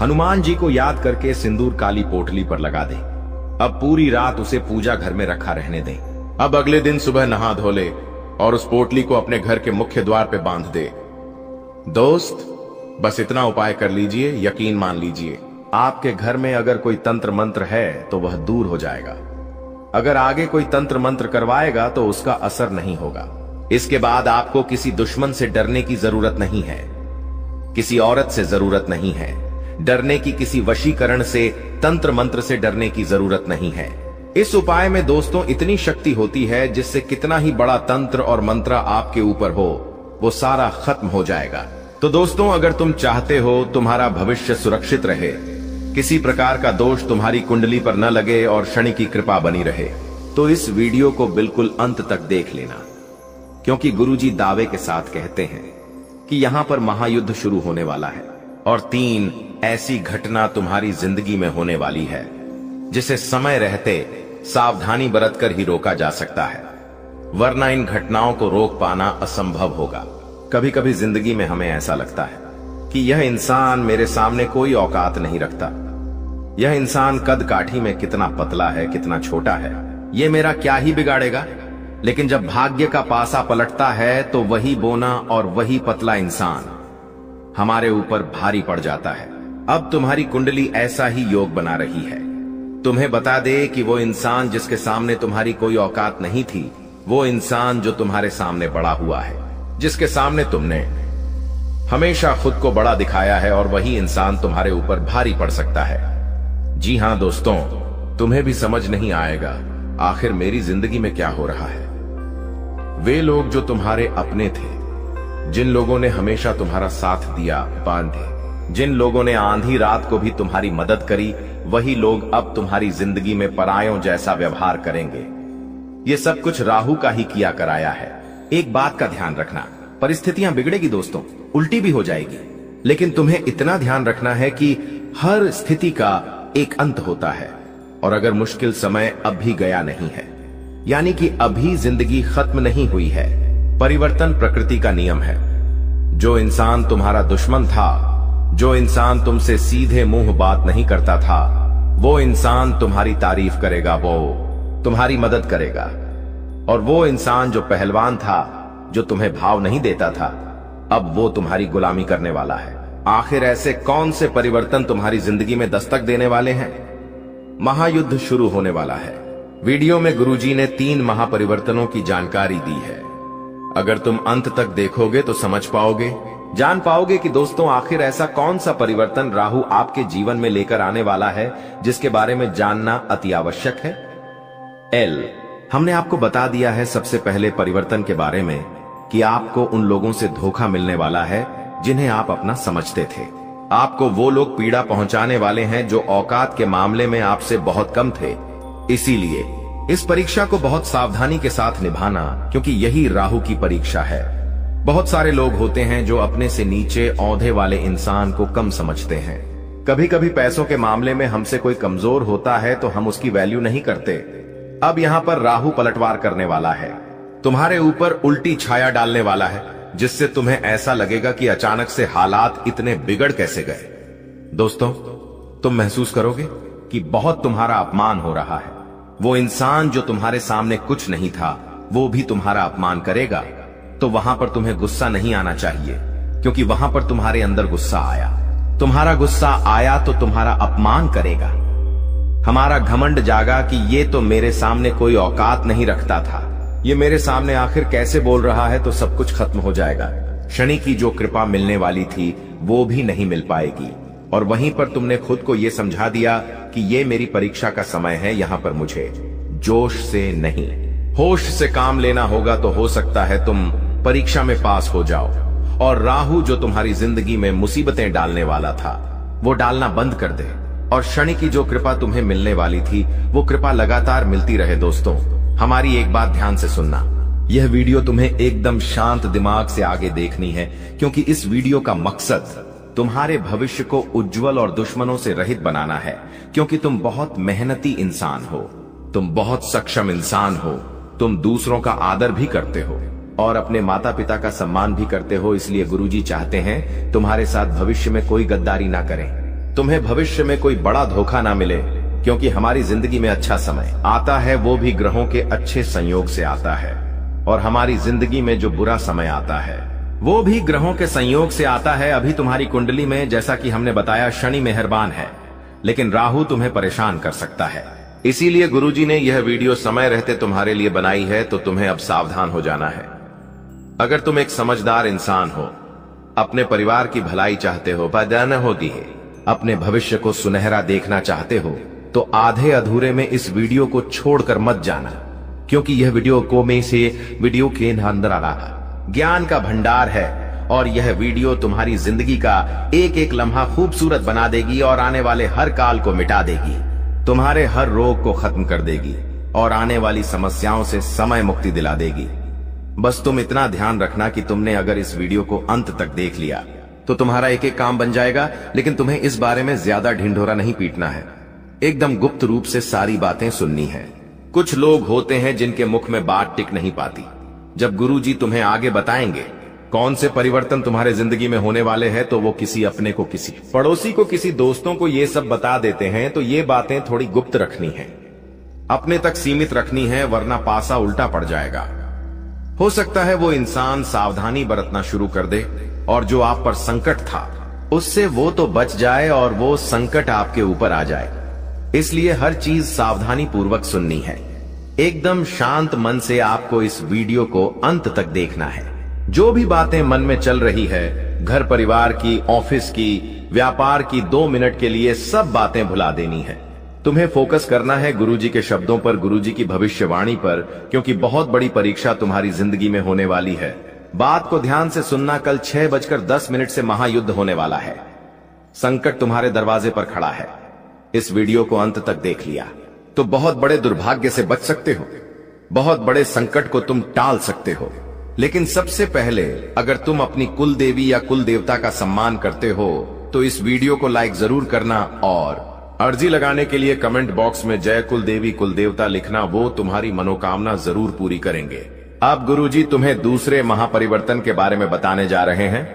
हनुमान जी को याद करके सिंदूर काली पोटली पर लगा दें। अब पूरी रात उसे पूजा घर में रखा रहने दें। अब अगले दिन सुबह नहा धो ले और उस पोटली को अपने घर के मुख्य द्वार पे बांध दे। दोस्त, बस इतना उपाय कर लीजिए, यकीन मान लीजिए, आपके घर में अगर कोई तंत्र मंत्र है तो वह दूर हो जाएगा। अगर आगे कोई तंत्र मंत्र करवाएगा तो उसका असर नहीं होगा। इसके बाद आपको किसी दुश्मन से डरने की जरूरत नहीं है, किसी औरत से जरूरत नहीं है डरने की, किसी वशीकरण से, तंत्र मंत्र से डरने की जरूरत नहीं है। इस उपाय में दोस्तों इतनी शक्ति होती है जिससे कितना ही बड़ा तंत्र और मंत्र आपके ऊपर हो, वो सारा खत्म हो जाएगा। तो दोस्तों, अगर तुम चाहते हो तुम्हारा भविष्य सुरक्षित रहे, किसी प्रकार का दोष तुम्हारी कुंडली पर न लगे और शनि की कृपा बनी रहे, तो इस वीडियो को बिल्कुल अंत तक देख लेना, क्योंकि गुरुजी दावे के साथ कहते हैं कि यहां पर महायुद्ध शुरू होने वाला है और 3 ऐसी घटना तुम्हारी जिंदगी में होने वाली है जिसे समय रहते सावधानी बरतकर ही रोका जा सकता है, वरना इन घटनाओं को रोक पाना असंभव होगा। कभी कभी जिंदगी में हमें ऐसा लगता है कि यह इंसान मेरे सामने कोई औकात नहीं रखता, यह इंसान कद काठी में कितना पतला है, कितना छोटा है, ये मेरा क्या ही बिगाड़ेगा। लेकिन जब भाग्य का पासा पलटता है तो वही बोना और वही पतला इंसान हमारे ऊपर भारी पड़ जाता है। अब तुम्हारी कुंडली ऐसा ही योग बना रही है। तुम्हें बता दे कि वो इंसान जिसके सामने तुम्हारी कोई औकात नहीं थी, वो इंसान जो तुम्हारे सामने बड़ा हुआ है, जिसके सामने तुमने हमेशा खुद को बड़ा दिखाया है, और वही इंसान तुम्हारे ऊपर भारी पड़ सकता है। जी हां दोस्तों, तुम्हें भी समझ नहीं आएगा आखिर मेरी जिंदगी में क्या हो रहा है। वे लोग जो तुम्हारे अपने थे, जिन लोगों ने हमेशा तुम्हारा साथ दिया, बांधे, जिन लोगों ने आंधी रात को भी तुम्हारी मदद करी, वही लोग अब तुम्हारी जिंदगी में परायों जैसा व्यवहार करेंगे। ये सब कुछ राहु का ही किया कराया है। एक बात का ध्यान रखना, परिस्थितियां बिगड़ेगी दोस्तों, उल्टी भी हो जाएगी, लेकिन तुम्हें इतना ध्यान रखना है कि हर स्थिति का एक अंत होता है। और अगर मुश्किल समय अब भी गया नहीं है, यानी कि अभी जिंदगी खत्म नहीं हुई है, परिवर्तन प्रकृति का नियम है। जो इंसान तुम्हारा दुश्मन था, जो इंसान तुमसे सीधे मुंह बात नहीं करता था, वो इंसान तुम्हारी तारीफ करेगा, वो तुम्हारी मदद करेगा। और वो इंसान जो पहलवान था, जो तुम्हें भाव नहीं देता था, अब वो तुम्हारी गुलामी करने वाला है। आखिर ऐसे कौन से परिवर्तन तुम्हारी जिंदगी में दस्तक देने वाले हैं? महायुद्ध शुरू होने वाला है। वीडियो में गुरुजी ने 3 महापरिवर्तनों की जानकारी दी है। अगर तुम अंत तक देखोगे तो समझ पाओगे, जान पाओगे कि दोस्तों आखिर ऐसा कौन सा परिवर्तन राहु आपके जीवन में लेकर आने वाला है, जिसके बारे में जानना अति आवश्यक है। हमने आपको बता दिया है सबसे पहले परिवर्तन के बारे में कि आपको उन लोगों से धोखा मिलने वाला है जिन्हें आप अपना समझते थे। आपको वो लोग पीड़ा पहुंचाने वाले हैं जो औकात के मामले में आपसे बहुत कम थे। इसीलिए इस परीक्षा को बहुत सावधानी के साथ निभाना, क्योंकि यही राहु की परीक्षा है। बहुत सारे लोग होते हैं जो अपने से नीचे औंधे वाले इंसान को कम समझते हैं। कभी कभी पैसों के मामले में हमसे कोई कमजोर होता है तो हम उसकी वैल्यू नहीं करते, अब यहां पर राहु पलटवार करने वाला है, तुम्हारे ऊपर उल्टी छाया डालने वाला है, जिससे तुम्हें ऐसा लगेगा कि अचानक से हालात इतने बिगड़ कैसे गए। दोस्तों, तुम महसूस करोगे कि बहुत तुम्हारा अपमान हो रहा है। वो इंसान जो तुम्हारे सामने कुछ नहीं था, वो भी तुम्हारा अपमान करेगा। तो वहां पर तुम्हें गुस्सा नहीं आना चाहिए, क्योंकि वहां पर तुम्हारे अंदर गुस्सा आया। तुम्हारा गुस्सा आया तो तुम्हारा अपमान करेगा। हमारा घमंड जागा कि ये तो मेरे सामने कोई औकात नहीं रखता था, ये मेरे सामने आखिर कैसे बोल रहा है, तो सब कुछ खत्म हो जाएगा। शनि की जो कृपा मिलने वाली थी वो भी नहीं मिल पाएगी, और वहीं पर तुमने खुद को यह समझा दिया कि ये मेरी परीक्षा का समय है। यहां पर मुझे जोश से नहीं, होश से काम लेना होगा, तो हो सकता है तुम परीक्षा में पास हो जाओ। और राहु जो तुम्हारी जिंदगी में मुसीबतें डालने वाला था, वो डालना बंद कर दे, और शनि की जो कृपा तुम्हें मिलने वाली थी, वो कृपा लगातार मिलती रहे। दोस्तों, हमारी एक बात ध्यान से सुनना, यह वीडियो तुम्हें एकदम शांत दिमाग से आगे देखनी है, क्योंकि इस वीडियो का मकसद तुम्हारे भविष्य को उज्जवल और दुश्मनों से रहित बनाना है। क्योंकि तुम बहुत मेहनती इंसान हो, तुम बहुत सक्षम इंसान हो, तुम दूसरों का आदर भी करते हो और अपने माता पिता का सम्मान भी करते हो। इसलिए गुरुजी चाहते हैं तुम्हारे साथ भविष्य में कोई गद्दारी ना करें, तुम्हें भविष्य में कोई बड़ा धोखा ना मिले। क्योंकि हमारी जिंदगी में अच्छा समय आता है, वो भी ग्रहों के अच्छे संयोग से आता है, और हमारी जिंदगी में जो बुरा समय आता है वो भी ग्रहों के संयोग से आता है। अभी तुम्हारी कुंडली में, जैसा कि हमने बताया, शनि मेहरबान है, लेकिन राहु तुम्हें परेशान कर सकता है। इसीलिए गुरुजी ने यह वीडियो समय रहते तुम्हारे लिए बनाई है, तो तुम्हें अब सावधान हो जाना है। अगर तुम एक समझदार इंसान हो, अपने परिवार की भलाई चाहते हो, बदाना होती है, अपने भविष्य को सुनहरा देखना चाहते हो, तो आधे अधूरे में इस वीडियो को छोड़कर मत जाना। क्योंकि यह वीडियो के अंदर आ रहा ज्ञान का भंडार है, और यह वीडियो तुम्हारी जिंदगी का एक एक लम्हा खूबसूरत बना देगी, और आने वाले हर काल को मिटा देगी, तुम्हारे हर रोग को खत्म कर देगी, और आने वाली समस्याओं से समय मुक्ति दिला देगी। बस तुम इतना ध्यान रखना कि तुमने अगर इस वीडियो को अंत तक देख लिया तो तुम्हारा एक एक काम बन जाएगा। लेकिन तुम्हें इस बारे में ज्यादा ढिंढोरा नहीं पीटना है, एकदम गुप्त रूप से सारी बातें सुननी है। कुछ लोग होते हैं जिनके मुख में बात टिक नहीं पाती। जब गुरुजी तुम्हें आगे बताएंगे कौन से परिवर्तन तुम्हारे जिंदगी में होने वाले हैं, तो वो किसी अपने को, किसी पड़ोसी को, किसी दोस्तों को ये सब बता देते हैं। तो ये बातें थोड़ी गुप्त रखनी है, अपने तक सीमित रखनी है, वरना पासा उल्टा पड़ जाएगा। हो सकता है वो इंसान सावधानी बरतना शुरू कर दे, और जो आप पर संकट था उससे वो तो बच जाए, और वो संकट आपके ऊपर आ जाए। इसलिए हर चीज सावधानी पूर्वक सुननी है। एकदम शांत मन से आपको इस वीडियो को अंत तक देखना है। जो भी बातें मन में चल रही है, घर परिवार की, ऑफिस की, व्यापार की, 2 मिनट के लिए सब बातें भुला देनी है। तुम्हें फोकस करना है गुरुजी के शब्दों पर, गुरुजी की भविष्यवाणी पर, क्योंकि बहुत बड़ी परीक्षा तुम्हारी जिंदगी में होने वाली है। बात को ध्यान से सुनना, कल 6:10 से महायुद्ध होने वाला है। संकट तुम्हारे दरवाजे पर खड़ा है। इस वीडियो को अंत तक देख लिया तो बहुत बड़े दुर्भाग्य से बच सकते हो, बहुत बड़े संकट को तुम टाल सकते हो। लेकिन सबसे पहले, अगर तुम अपनी कुल देवी या कुल देवता का सम्मान करते हो तो इस वीडियो को लाइक जरूर करना, और अर्जी लगाने के लिए कमेंट बॉक्स में जय कुल देवी कुल देवता लिखना। वो तुम्हारी मनोकामना जरूर पूरी करेंगे। अब गुरुजी तुम्हें दूसरे महापरिवर्तन के बारे में बताने जा रहे हैं।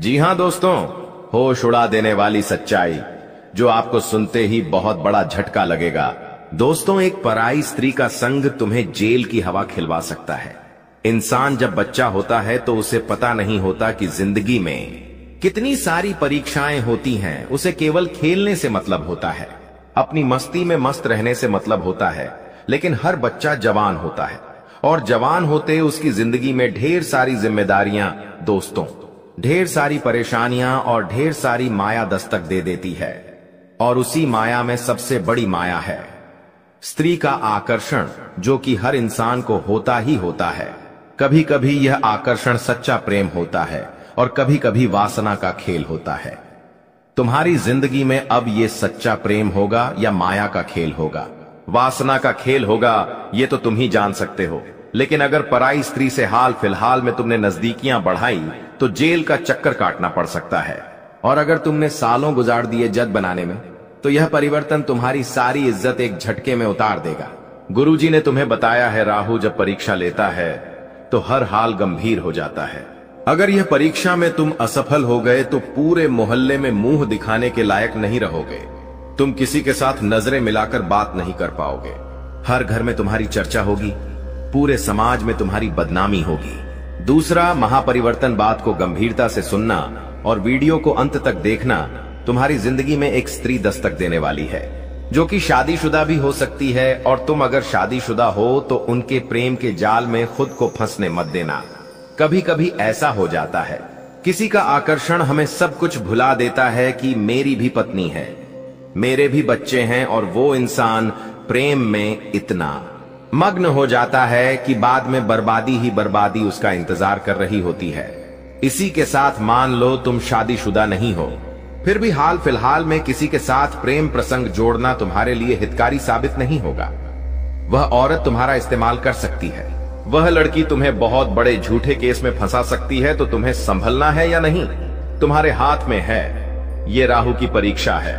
जी हां दोस्तों, होश उड़ा देने वाली सच्चाई जो आपको सुनते ही बहुत बड़ा झटका लगेगा। दोस्तों, एक पराई स्त्री का संग तुम्हें जेल की हवा खिलवा सकता है। इंसान जब बच्चा होता है तो उसे पता नहीं होता कि जिंदगी में कितनी सारी परीक्षाएं होती हैं। उसे केवल खेलने से मतलब होता है, अपनी मस्ती में मस्त रहने से मतलब होता है। लेकिन हर बच्चा जवान होता है, और जवान होते उसकी जिंदगी में ढेर सारी जिम्मेदारियां, दोस्तों, ढेर सारी परेशानियां और ढेर सारी माया दस्तक दे देती है। और उसी माया में सबसे बड़ी माया है स्त्री का आकर्षण, जो कि हर इंसान को होता ही होता है। कभी कभी यह आकर्षण सच्चा प्रेम होता है, और कभी कभी वासना का खेल होता है। तुम्हारी जिंदगी में अब यह सच्चा प्रेम होगा या माया का खेल होगा, वासना का खेल होगा, ये तो तुम ही जान सकते हो। लेकिन अगर पराई स्त्री से हाल फिलहाल में तुमने नजदीकियां बढ़ाई तो जेल का चक्कर काटना पड़ सकता है। और अगर तुमने सालों गुजार दिए जज बनाने में, तो यह परिवर्तन तुम्हारी सारी इज्जत एक झटके में उतार देगा। गुरुजी ने तुम्हें बताया है, राहु जब परीक्षा लेता है तो हर हाल गंभीर हो जाता है। अगर यह परीक्षा में तुम असफल हो गए तो पूरे मोहल्ले में मुंह दिखाने के लायक नहीं रहोगे। तुम किसी के साथ नजरें मिलाकर बात नहीं कर पाओगे। हर घर में तुम्हारी चर्चा होगी, पूरे समाज में तुम्हारी बदनामी होगी। दूसरा, महापरिवर्तन बात को गंभीरता से सुनना और वीडियो को अंत तक देखना। तुम्हारी जिंदगी में एक स्त्री दस्तक देने वाली है जो कि शादीशुदा भी हो सकती है, और तुम अगर शादीशुदा हो तो उनके प्रेम के जाल में खुद को फंसने मत देना। कभी कभी ऐसा हो जाता है, किसी का आकर्षण हमें सब कुछ भुला देता है कि मेरी भी पत्नी है, मेरे भी बच्चे हैं, और वो इंसान प्रेम में इतना मग्न हो जाता है कि बाद में बर्बादी ही बर्बादी उसका इंतजार कर रही होती है। इसी के साथ मान लो तुम शादीशुदा नहीं हो, फिर भी हाल फिलहाल में किसी के साथ प्रेम प्रसंग जोड़ना तुम्हारे लिए हितकारी साबित नहीं होगा। वह औरत तुम्हारा इस्तेमाल कर सकती है, वह लड़की तुम्हें बहुत बड़े झूठे केस में फंसा सकती है। तो तुम्हें संभलना है या नहीं, तुम्हारे हाथ में है। ये राहु की परीक्षा है।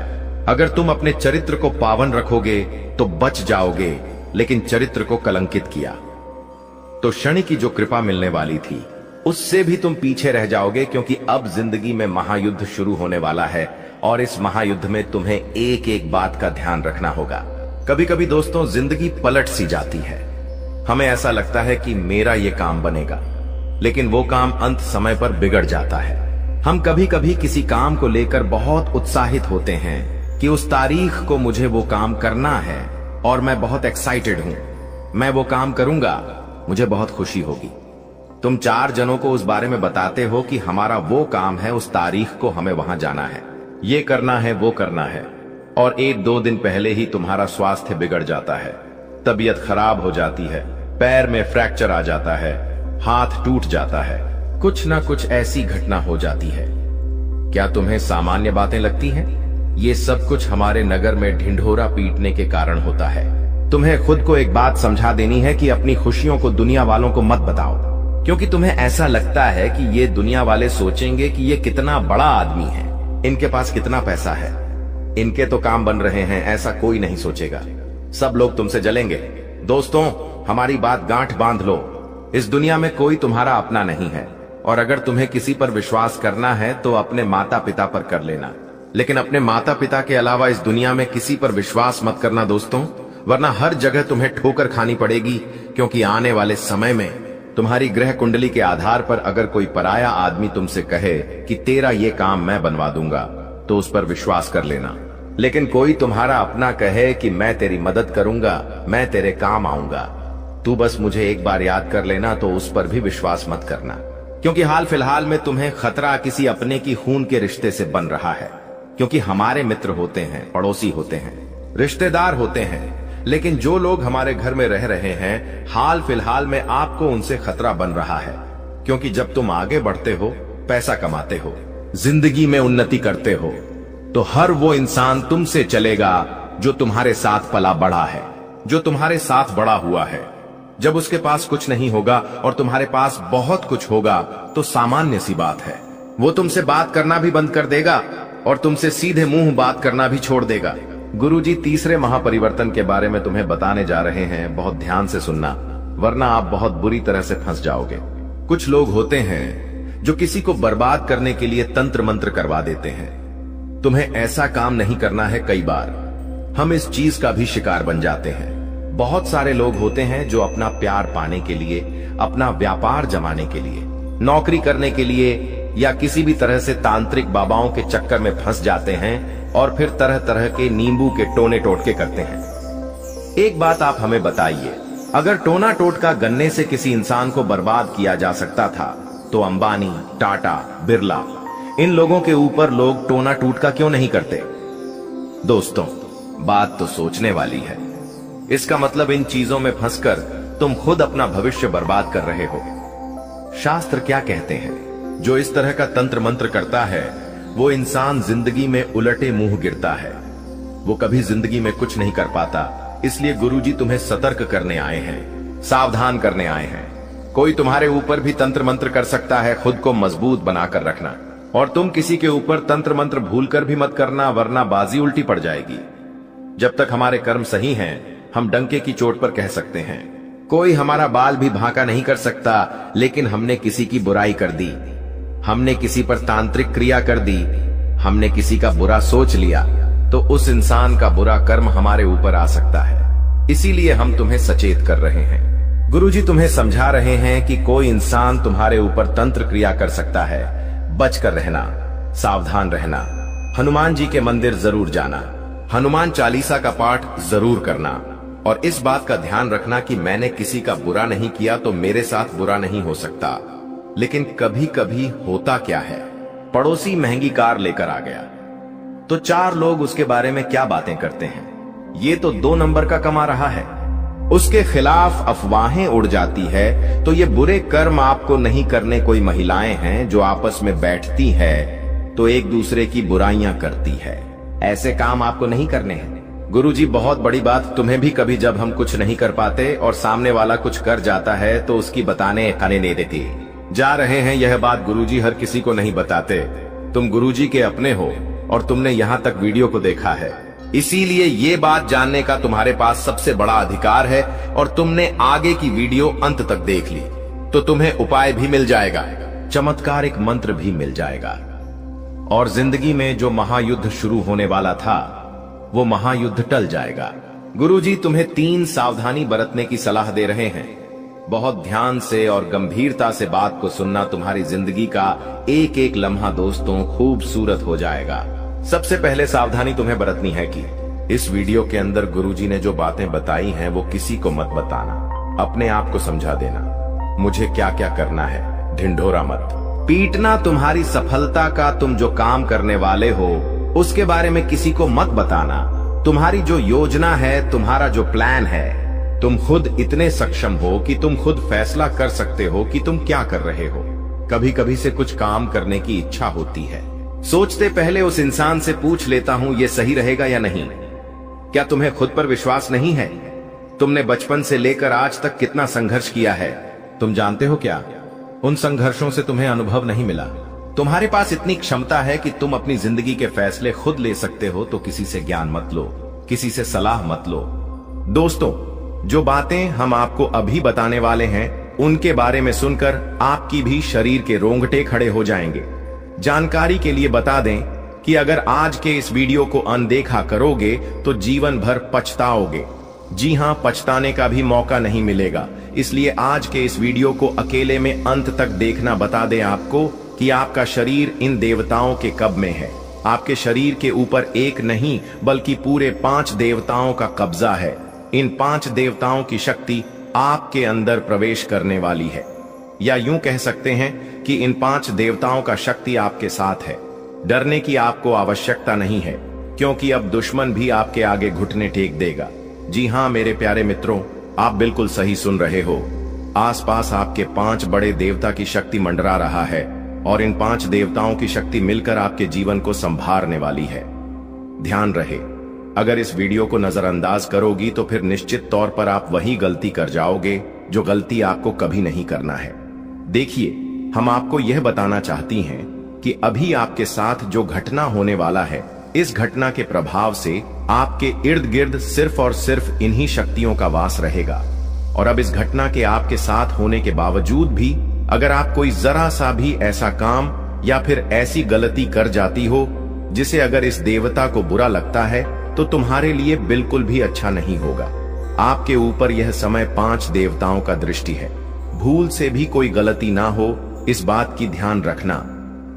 अगर तुम अपने चरित्र को पावन रखोगे तो बच जाओगे, लेकिन चरित्र को कलंकित किया तो शनि की जो कृपा मिलने वाली थी उससे भी तुम पीछे रह जाओगे, क्योंकि अब जिंदगी में महायुद्ध शुरू होने वाला है और इस महायुद्ध में तुम्हें एक एक बात का ध्यान रखना होगा। कभी कभी दोस्तों जिंदगी पलट सी जाती है। हमें ऐसा लगता है कि मेरा ये काम बनेगा, लेकिन वो काम अंत समय पर बिगड़ जाता है। हम कभी कभी किसी काम को लेकर बहुत उत्साहित होते हैं कि उस तारीख को मुझे वो काम करना है और मैं बहुत एक्साइटेड हूं, मैं वो काम करूंगा, मुझे बहुत खुशी होगी। तुम 4 जनों को उस बारे में बताते हो कि हमारा वो काम है, उस तारीख को हमें वहां जाना है, ये करना है, वो करना है, और 1-2 दिन पहले ही तुम्हारा स्वास्थ्य बिगड़ जाता है, तबीयत खराब हो जाती है, पैर में फ्रैक्चर आ जाता है, हाथ टूट जाता है, कुछ ना कुछ ऐसी घटना हो जाती है। क्या तुम्हें सामान्य बातें लगती हैं? ये सब कुछ हमारे नगर में ढिंढोरा पीटने के कारण होता है। तुम्हें खुद को एक बात समझा देनी है कि अपनी खुशियों को दुनिया वालों को मत बताओ, क्योंकि तुम्हें ऐसा लगता है कि ये दुनिया वाले सोचेंगे कि ये कितना बड़ा आदमी है, इनके पास कितना पैसा है, इनके तो काम बन रहे हैं। ऐसा कोई नहीं सोचेगा, सब लोग तुमसे जलेंगे। दोस्तों, हमारी बात गांठ बांध लो, इस दुनिया में कोई तुम्हारा अपना नहीं है, और अगर तुम्हें किसी पर विश्वास करना है तो अपने माता पिता पर कर लेना, लेकिन अपने माता पिता के अलावा इस दुनिया में किसी पर विश्वास मत करना दोस्तों, वरना हर जगह तुम्हें ठोकर खानी पड़ेगी। क्योंकि आने वाले समय में तुम्हारी ग्रह कुंडली के आधार पर अगर कोई पराया आदमी तुमसे कहे कि तेरा ये काम मैं बनवा दूंगा, तो उस पर विश्वास कर लेना। लेकिन कोई तुम्हारा अपना कहे कि मैं तेरी मदद करूंगा, मैं तेरे काम आऊंगा, तू बस मुझे एक बार याद कर लेना, तो उस पर भी विश्वास मत करना। क्योंकि हाल फिलहाल में तुम्हें खतरा किसी अपने की खून के रिश्ते से बन रहा है। क्योंकि हमारे मित्र होते हैं, पड़ोसी होते हैं, रिश्तेदार होते हैं, लेकिन जो लोग हमारे घर में रह रहे हैं, हाल फिलहाल में आपको उनसे खतरा बन रहा है। क्योंकि जब तुम आगे बढ़ते हो, पैसा कमाते हो, जिंदगी में उन्नति करते हो, तो हर वो इंसान तुमसे चलेगा जो तुम्हारे साथ पला बढ़ा है, जो तुम्हारे साथ बड़ा हुआ है। जब उसके पास कुछ नहीं होगा और तुम्हारे पास बहुत कुछ होगा, तो सामान्य सी बात है, वो तुमसे बात करना भी बंद कर देगा और तुमसे सीधे मुंह बात करना भी छोड़ देगा। गुरुजी तीसरे महापरिवर्तन के बारे में तुम्हें बताने जा रहे हैं, बहुत ध्यान से सुनना, वरना आप बहुत बुरी तरह से फंस जाओगे। कुछ लोग होते हैं जो किसी को बर्बाद करने के लिए तंत्र मंत्र करवा देते हैं। तुम्हें ऐसा काम नहीं करना है। कई बार हम इस चीज का भी शिकार बन जाते हैं। बहुत सारे लोग होते हैं जो अपना प्यार पाने के लिए, अपना व्यापार जमाने के लिए, नौकरी करने के लिए या किसी भी तरह से तांत्रिक बाबाओं के चक्कर में फंस जाते हैं और फिर तरह तरह के नींबू के टोने टोटके करते हैं। एक बात आप हमें बताइए, अगर टोना टोटका गन्ने से किसी इंसान को बर्बाद किया जा सकता था, तो अंबानी, टाटा, बिरला, इन लोगों के ऊपर लोग टोना टोटका क्यों नहीं करते? दोस्तों, बात तो सोचने वाली है। इसका मतलब इन चीजों में फंसकर तुम खुद अपना भविष्य बर्बाद कर रहे हो। शास्त्र क्या कहते हैं? जो इस तरह का तंत्र मंत्र करता है, वो इंसान जिंदगी में उलटे मुंह गिरता है, वो कभी जिंदगी में कुछ नहीं कर पाता। इसलिए गुरुजी तुम्हें सतर्क करने आए हैं, सावधान करने आए हैं। कोई तुम्हारे ऊपर भी तंत्र मंत्र कर सकता है, खुद को मजबूत बनाकर रखना। और तुम किसी के ऊपर तंत्र मंत्र भूलकर भी मत करना, वरना बाजी उल्टी पड़ जाएगी। जब तक हमारे कर्म सही हैं, हम डंके की चोट पर कह सकते हैं। कोई हमारा बाल भी भाका नहीं कर सकता, लेकिन हमने किसी की बुराई कर दी, हमने किसी पर तांत्रिक क्रिया कर दी, हमने किसी का बुरा सोच लिया, तो उस इंसान का बुरा कर्म हमारे ऊपर आ सकता है। इसीलिए हम तुम्हें सचेत कर रहे हैं। गुरुजी तुम्हें समझा रहे हैं कि कोई इंसान तुम्हारे ऊपर तंत्र क्रिया कर सकता है। बचकर रहना, सावधान रहना। हनुमान जी के मंदिर जरूर जाना, हनुमान चालीसा का पाठ जरूर करना, और इस बात का ध्यान रखना कि मैंने किसी का बुरा नहीं किया तो मेरे साथ बुरा नहीं हो सकता। लेकिन कभी कभी होता क्या है, पड़ोसी महंगी कार लेकर आ गया तो 4 लोग उसके बारे में क्या बातें करते हैं, ये तो 2 नंबर का कमा रहा है। उसके खिलाफ अफवाहें उड़ जाती है, तो ये बुरे कर्म आपको नहीं करने। कोई महिलाएं हैं जो आपस में बैठती है तो एक दूसरे की बुराइयां करती है। ऐसे काम आपको नहीं करने हैं। गुरुजी बहुत बड़ी बात तुम्हें भी कभी जब हम कुछ नहीं कर पाते और सामने वाला कुछ कर जाता है तो उसकी बताने खाने नहीं देती। जा रहे हैं यह बात गुरुजी हर किसी को नहीं बताते। तुम गुरुजी के अपने हो और तुमने यहाँ तक वीडियो को देखा है, इसीलिए ये बात जानने का तुम्हारे पास सबसे बड़ा अधिकार है। और तुमने आगे की वीडियो अंत तक देख ली तो तुम्हें उपाय भी मिल जाएगा, चमत्कारिक मंत्र भी मिल जाएगा, और जिंदगी में जो महायुद्ध शुरू होने वाला था वो महायुद्ध टल जाएगा। गुरुजी तुम्हें 3 सावधानी बरतने की सलाह दे रहे हैं। बहुत ध्यान से और गंभीरता से बात को सुनना, तुम्हारी जिंदगी का एक एक लम्हा दोस्तों खूबसूरत हो जाएगा। सबसे पहले सावधानी तुम्हें बरतनी है कि इस वीडियो के अंदर गुरुजी ने जो बातें बताई हैं वो किसी को मत बताना। अपने आप को समझा देना मुझे क्या क्या करना है, ढिंढोरा मत पीटना। तुम्हारी सफलता का तुम जो काम करने वाले हो उसके बारे में किसी को मत बताना। तुम्हारी जो योजना है, तुम्हारा जो प्लान है, तुम खुद इतने सक्षम हो कि तुम खुद फैसला कर सकते हो कि तुम क्या कर रहे हो। कभी कभी से कुछ काम करने की इच्छा होती है, सोचते पहले उस इंसान से पूछ लेता हूं ये सही रहेगा या नहीं। क्या तुम्हें खुद पर विश्वास नहीं है? तुमने बचपन से लेकर आज तक कितना संघर्ष किया है, तुम जानते हो क्या? उन संघर्षों से तुम्हें अनुभव नहीं मिला। तुम्हारे पास इतनी क्षमता है कि तुम अपनी जिंदगी के फैसले खुद ले सकते हो, तो किसी से ज्ञान मत लो, किसी से सलाह मत लो। दोस्तों, जो बातें हम आपको अभी बताने वाले हैं उनके बारे में सुनकर आपकी भी शरीर के रोंगटे खड़े हो जाएंगे। जानकारी के लिए बता दें कि अगर आज के इस वीडियो को अनदेखा करोगे तो जीवन भर पछताओगे। जी हां, पछताने का भी मौका नहीं मिलेगा। इसलिए आज के इस वीडियो को अकेले में अंत तक देखना बता दें आपको कि आपका शरीर इन देवताओं के कब्जे में है। आपके शरीर के ऊपर एक नहीं बल्कि पूरे 5 देवताओं का कब्जा है। इन 5 देवताओं की शक्ति आपके अंदर प्रवेश करने वाली है, या यूं कह सकते हैं कि इन 5 देवताओं का शक्ति आपके साथ है। डरने की आपको आवश्यकता नहीं है, क्योंकि अब दुश्मन भी आपके आगे घुटने टेक देगा। जी हां मेरे प्यारे मित्रों, आप बिल्कुल सही सुन रहे हो। आसपास आपके 5 बड़े देवता की शक्ति मंडरा रहा है, और इन 5 देवताओं की शक्ति मिलकर आपके जीवन को संभालने वाली है। ध्यान रहे, अगर इस वीडियो को नजरअंदाज करोगी तो फिर निश्चित तौर पर आप वही गलती कर जाओगे जो गलती आपको कभी नहीं करना है। देखिए, हम आपको यह बताना चाहती हैं कि अभी आपके साथ जो घटना होने वाला है, इस घटना के प्रभाव से आपके इर्द गिर्द सिर्फ और सिर्फ इन्हीं शक्तियों का वास रहेगा। और अब इस घटना के आपके साथ होने के बावजूद भी अगर आप कोई जरा सा भी ऐसा काम या फिर ऐसी गलती कर जाती हो जिसे अगर इस देवता को बुरा लगता है तो तुम्हारे लिए बिल्कुल भी अच्छा नहीं होगा। आपके ऊपर यह समय 5 देवताओं का दृष्टि है। भूल से भी कोई गलती ना हो, इस बात की ध्यान रखना।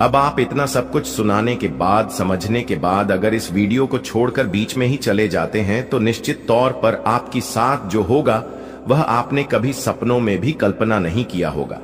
अब आप इतना सब कुछ सुनाने के बाद, समझने के बाद अगर इस वीडियो को छोड़कर बीच में ही चले जाते हैं तो निश्चित तौर पर आपके साथ जो होगा वह आपने कभी सपनों में भी कल्पना नहीं किया होगा।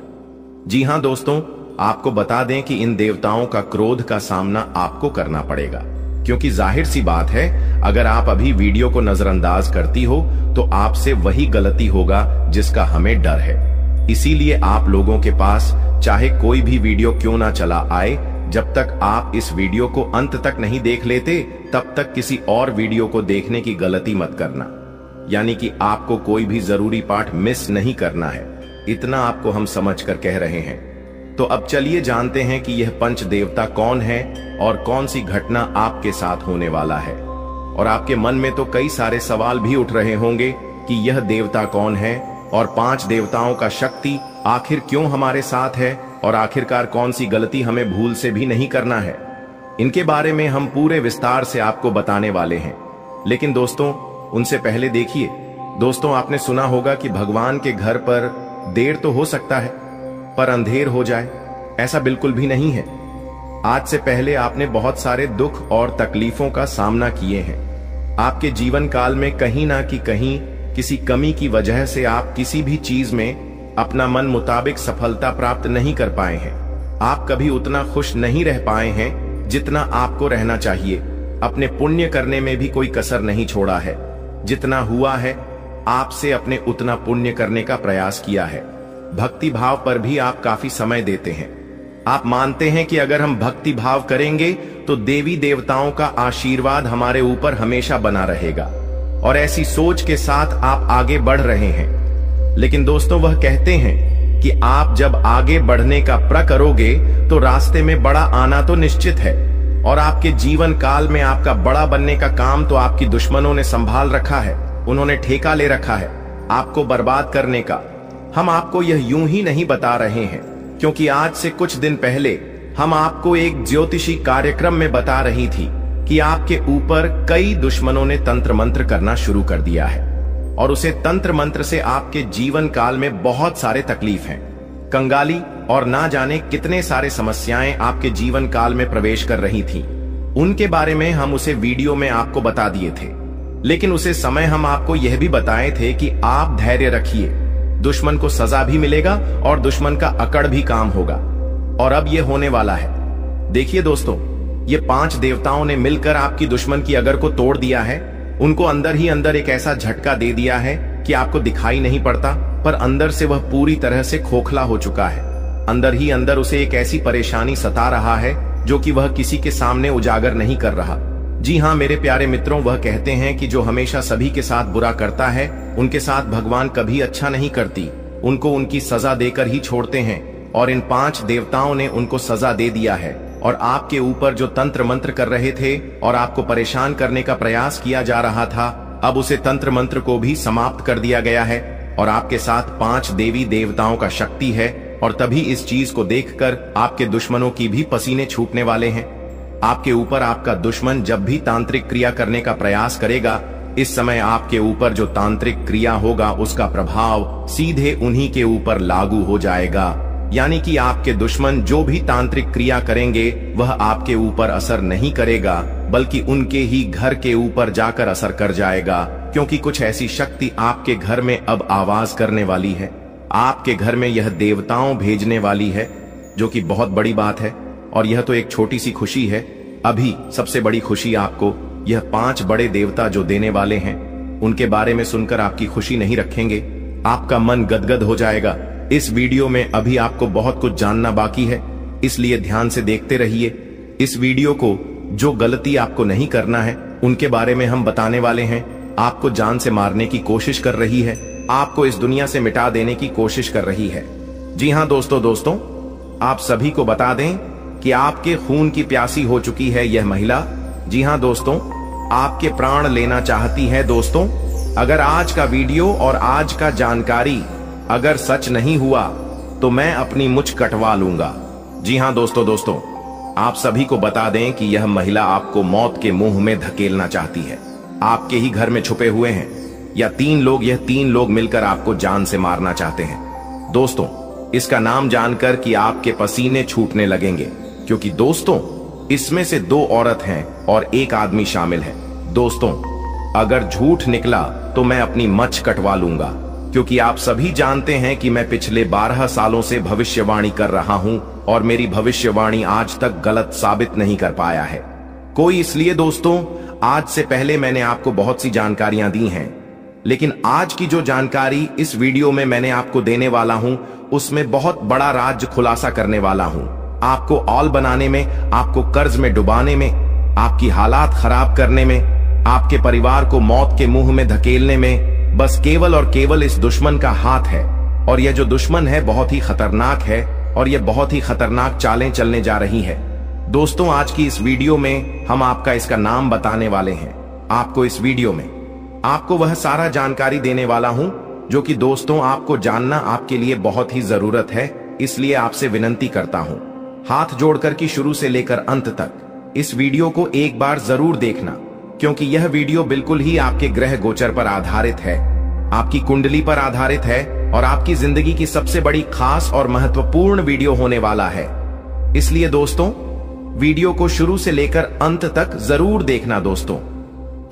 जी हां दोस्तों, आपको बता दें कि इन देवताओं का क्रोध का सामना आपको करना पड़ेगा, क्योंकि जाहिर सी बात है अगर आप अभी वीडियो को नजरअंदाज करती हो तो आपसे वही गलती होगा जिसका हमें डर है। इसीलिए आप लोगों के पास चाहे कोई भी वीडियो क्यों ना चला आए, जब तक आप इस वीडियो को अंत तक नहीं देख लेते तब तक किसी और वीडियो को देखने की गलती मत करना। यानी कि आपको कोई भी जरूरी पार्ट मिस नहीं करना है, इतना आपको हम समझकर कह रहे हैं। तो अब चलिए जानते हैं कि यह 5 देवता कौन है और कौन सी घटना आपके साथ होने वाला है। और आपके मन में तो कई सारे सवाल भी उठ रहे होंगे कि यह देवता कौन है और 5 देवताओं का शक्ति आखिर क्यों हमारे साथ है और आखिरकार कौन सी गलती हमें भूल से भी नहीं करना है। इनके बारे में हम पूरे विस्तार से आपको बताने वाले हैं। लेकिन दोस्तों, उनसे पहले देखिए दोस्तों, आपने सुना होगा कि भगवान के घर पर देर तो हो सकता है पर अंधेर हो जाए, ऐसा बिल्कुल भी नहीं है। आज से पहले आपने बहुत सारे दुख और तकलीफों का सामना किए हैं। आपके जीवन काल में कहीं ना कहीं किसी कमी की वजह से आप किसी भी चीज में अपना मन मुताबिक सफलता प्राप्त नहीं कर पाए हैं। आप कभी उतना खुश नहीं रह पाए हैं जितना आपको रहना चाहिए। अपने पुण्य करने में भी कोई कसर नहीं छोड़ा है। जितना हुआ है आपसे अपने उतना पुण्य करने का प्रयास किया है। भक्ति भाव पर भी आप काफी समय देते हैं। आप मानते हैं कि अगर हम भक्ति भाव करेंगे तो देवी देवताओं का आशीर्वाद हमारे ऊपर हमेशा बना रहेगा, और ऐसी सोच के साथ आप आगे बढ़ रहे हैं। लेकिन दोस्तों, वह कहते हैं कि आप जब आगे बढ़ने का प्रण करोगे तो रास्ते में बड़ा आना तो निश्चित है, और आपके जीवन काल में आपका बड़ा बनने का काम तो आपकी दुश्मनों ने संभाल रखा है। उन्होंने ठेका ले रखा है आपको बर्बाद करने का। हम आपको यह यूं ही नहीं बता रहे हैं, क्योंकि आज से कुछ दिन पहले हम आपको एक ज्योतिषी कार्यक्रम में बता रही थी कि आपके ऊपर कई दुश्मनों ने तंत्र मंत्र करना शुरू कर दिया है, और उसे तंत्र मंत्र से आपके जीवन काल में बहुत सारे तकलीफ हैं, कंगाली और ना जाने कितने सारे समस्याएं आपके जीवन काल में प्रवेश कर रही थी। उनके बारे में हम उसे वीडियो में आपको बता दिए थे, लेकिन उसे समय हम आपको यह भी बताए थे कि आप धैर्य रखिए, दुश्मन को सजा भी मिलेगा और दुश्मन का अकड़ भी काम होगा। और अब यह होने वाला है। देखिए दोस्तों, ये 5 देवताओं ने मिलकर आपकी दुश्मन की अगर को तोड़ दिया है। उनको अंदर ही अंदर एक ऐसा झटका दे दिया है कि आपको दिखाई नहीं पड़ता, पर अंदर से वह पूरी तरह से खोखला हो चुका है। अंदर ही अंदर उसे एक ऐसी परेशानी सता रहा है जो कि वह किसी के सामने उजागर नहीं कर रहा। जी हाँ मेरे प्यारे मित्रों, वह कहते हैं कि जो हमेशा सभी के साथ बुरा करता है उनके साथ भगवान कभी अच्छा नहीं करती, उनको उनकी सजा देकर ही छोड़ते हैं। और इन 5 देवताओं ने उनको सजा दे दिया है, और आपके ऊपर जो तंत्र मंत्र कर रहे थे और आपको परेशान करने का प्रयास किया जा रहा था, अब उसे तंत्र मंत्र को भी समाप्त कर दिया गया है, और आपके साथ 5 देवी देवताओं का शक्ति है। और तभी इस चीज को देखकर आपके दुश्मनों की भी पसीने छूटने वाले हैं। आपके ऊपर आपका दुश्मन जब भी तांत्रिक क्रिया करने का प्रयास करेगा, इस समय आपके ऊपर जो तांत्रिक क्रिया होगा उसका प्रभाव सीधे उन्हीं के ऊपर लागू हो जाएगा। यानी कि आपके दुश्मन जो भी तांत्रिक क्रिया करेंगे वह आपके ऊपर असर नहीं करेगा, बल्कि उनके ही घर के ऊपर जाकर असर कर जाएगा, क्योंकि कुछ ऐसी शक्ति आपके घर में अब आवाज करने वाली है। आपके घर में यह देवताओं भेजने वाली है, जो कि बहुत बड़ी बात है। और यह तो एक छोटी सी खुशी है। अभी सबसे बड़ी खुशी आपको यह 5 बड़े देवता जो देने वाले हैं, उनके बारे में सुनकर आपकी खुशी नहीं रखेंगे, आपका मन गदगद हो जाएगा। इस वीडियो में अभी आपको बहुत कुछ जानना बाकी है, इसलिए ध्यान से देखते रहिए इस वीडियो को। जो गलती आपको नहीं करना है उनके बारे में हम बताने वाले हैं। आपको जान से मारने की कोशिश कर रही है, आपको इस दुनिया से मिटा देने की कोशिश कर रही है। जी हाँ दोस्तों, आप सभी को बता दें कि आपके खून की प्यासी हो चुकी है यह महिला। जी हाँ दोस्तों, आपके प्राण लेना चाहती है। दोस्तों, अगर आज का वीडियो और आज का जानकारी अगर सच नहीं हुआ तो मैं अपनी मुझ कटवा लूंगा। जी हाँ दोस्तों, आप सभी को बता दें कि यह महिला आपको मौत के मुंह में धकेलना चाहती है। आपके ही घर में छुपे हुए हैं या 3 लोग, यह 3 लोग मिलकर आपको जान से मारना चाहते हैं। दोस्तों, इसका नाम जानकर कि आपके पसीने छूटने लगेंगे, क्योंकि दोस्तों इसमें से 2 औरत हैं और 1 आदमी शामिल है। दोस्तों, अगर झूठ निकला तो मैं अपनी मच्छ कटवा लूंगा, क्योंकि आप सभी जानते हैं कि मैं पिछले 12 सालों से भविष्यवाणी कर रहा हूं और मेरी भविष्यवाणी आज तक गलत साबित नहीं कर पाया है कोई। इसलिए दोस्तों, आज से पहले मैंने आपको बहुत सी जानकारियां दी हैं, लेकिन आज की जो जानकारी इस वीडियो में मैंने आपको देने वाला हूं, उसमें बहुत बड़ा राज खुलासा करने वाला हूं। आपको ऑल बनाने में, आपको कर्ज में डुबाने में, आपकी हालात खराब करने में, आपके परिवार को मौत के मुंह में धकेलने में बस केवल और केवल इस दुश्मन का हाथ है। और यह जो दुश्मन है बहुत ही खतरनाक है, और यह बहुत ही खतरनाक चालें चलने जा रही है। दोस्तों, आज की इस वीडियो में हम आपका इसका नाम बताने वाले हैं। आपको इस वीडियो में आपको वह सारा जानकारी देने वाला हूं जो कि दोस्तों आपको जानना आपके लिए बहुत ही जरूरत है। इसलिए आपसे विनती करता हूं हाथ जोड़कर कि शुरू से लेकर अंत तक इस वीडियो को एक बार जरूर देखना, क्योंकि यह वीडियो बिल्कुल ही आपके ग्रह गोचर पर आधारित है, आपकी कुंडली पर आधारित है और आपकी जिंदगी की सबसे बड़ी खास और महत्वपूर्ण वीडियो होने वाला है। इसलिए दोस्तों वीडियो को शुरू से लेकर अंत तक जरूर देखना। दोस्तों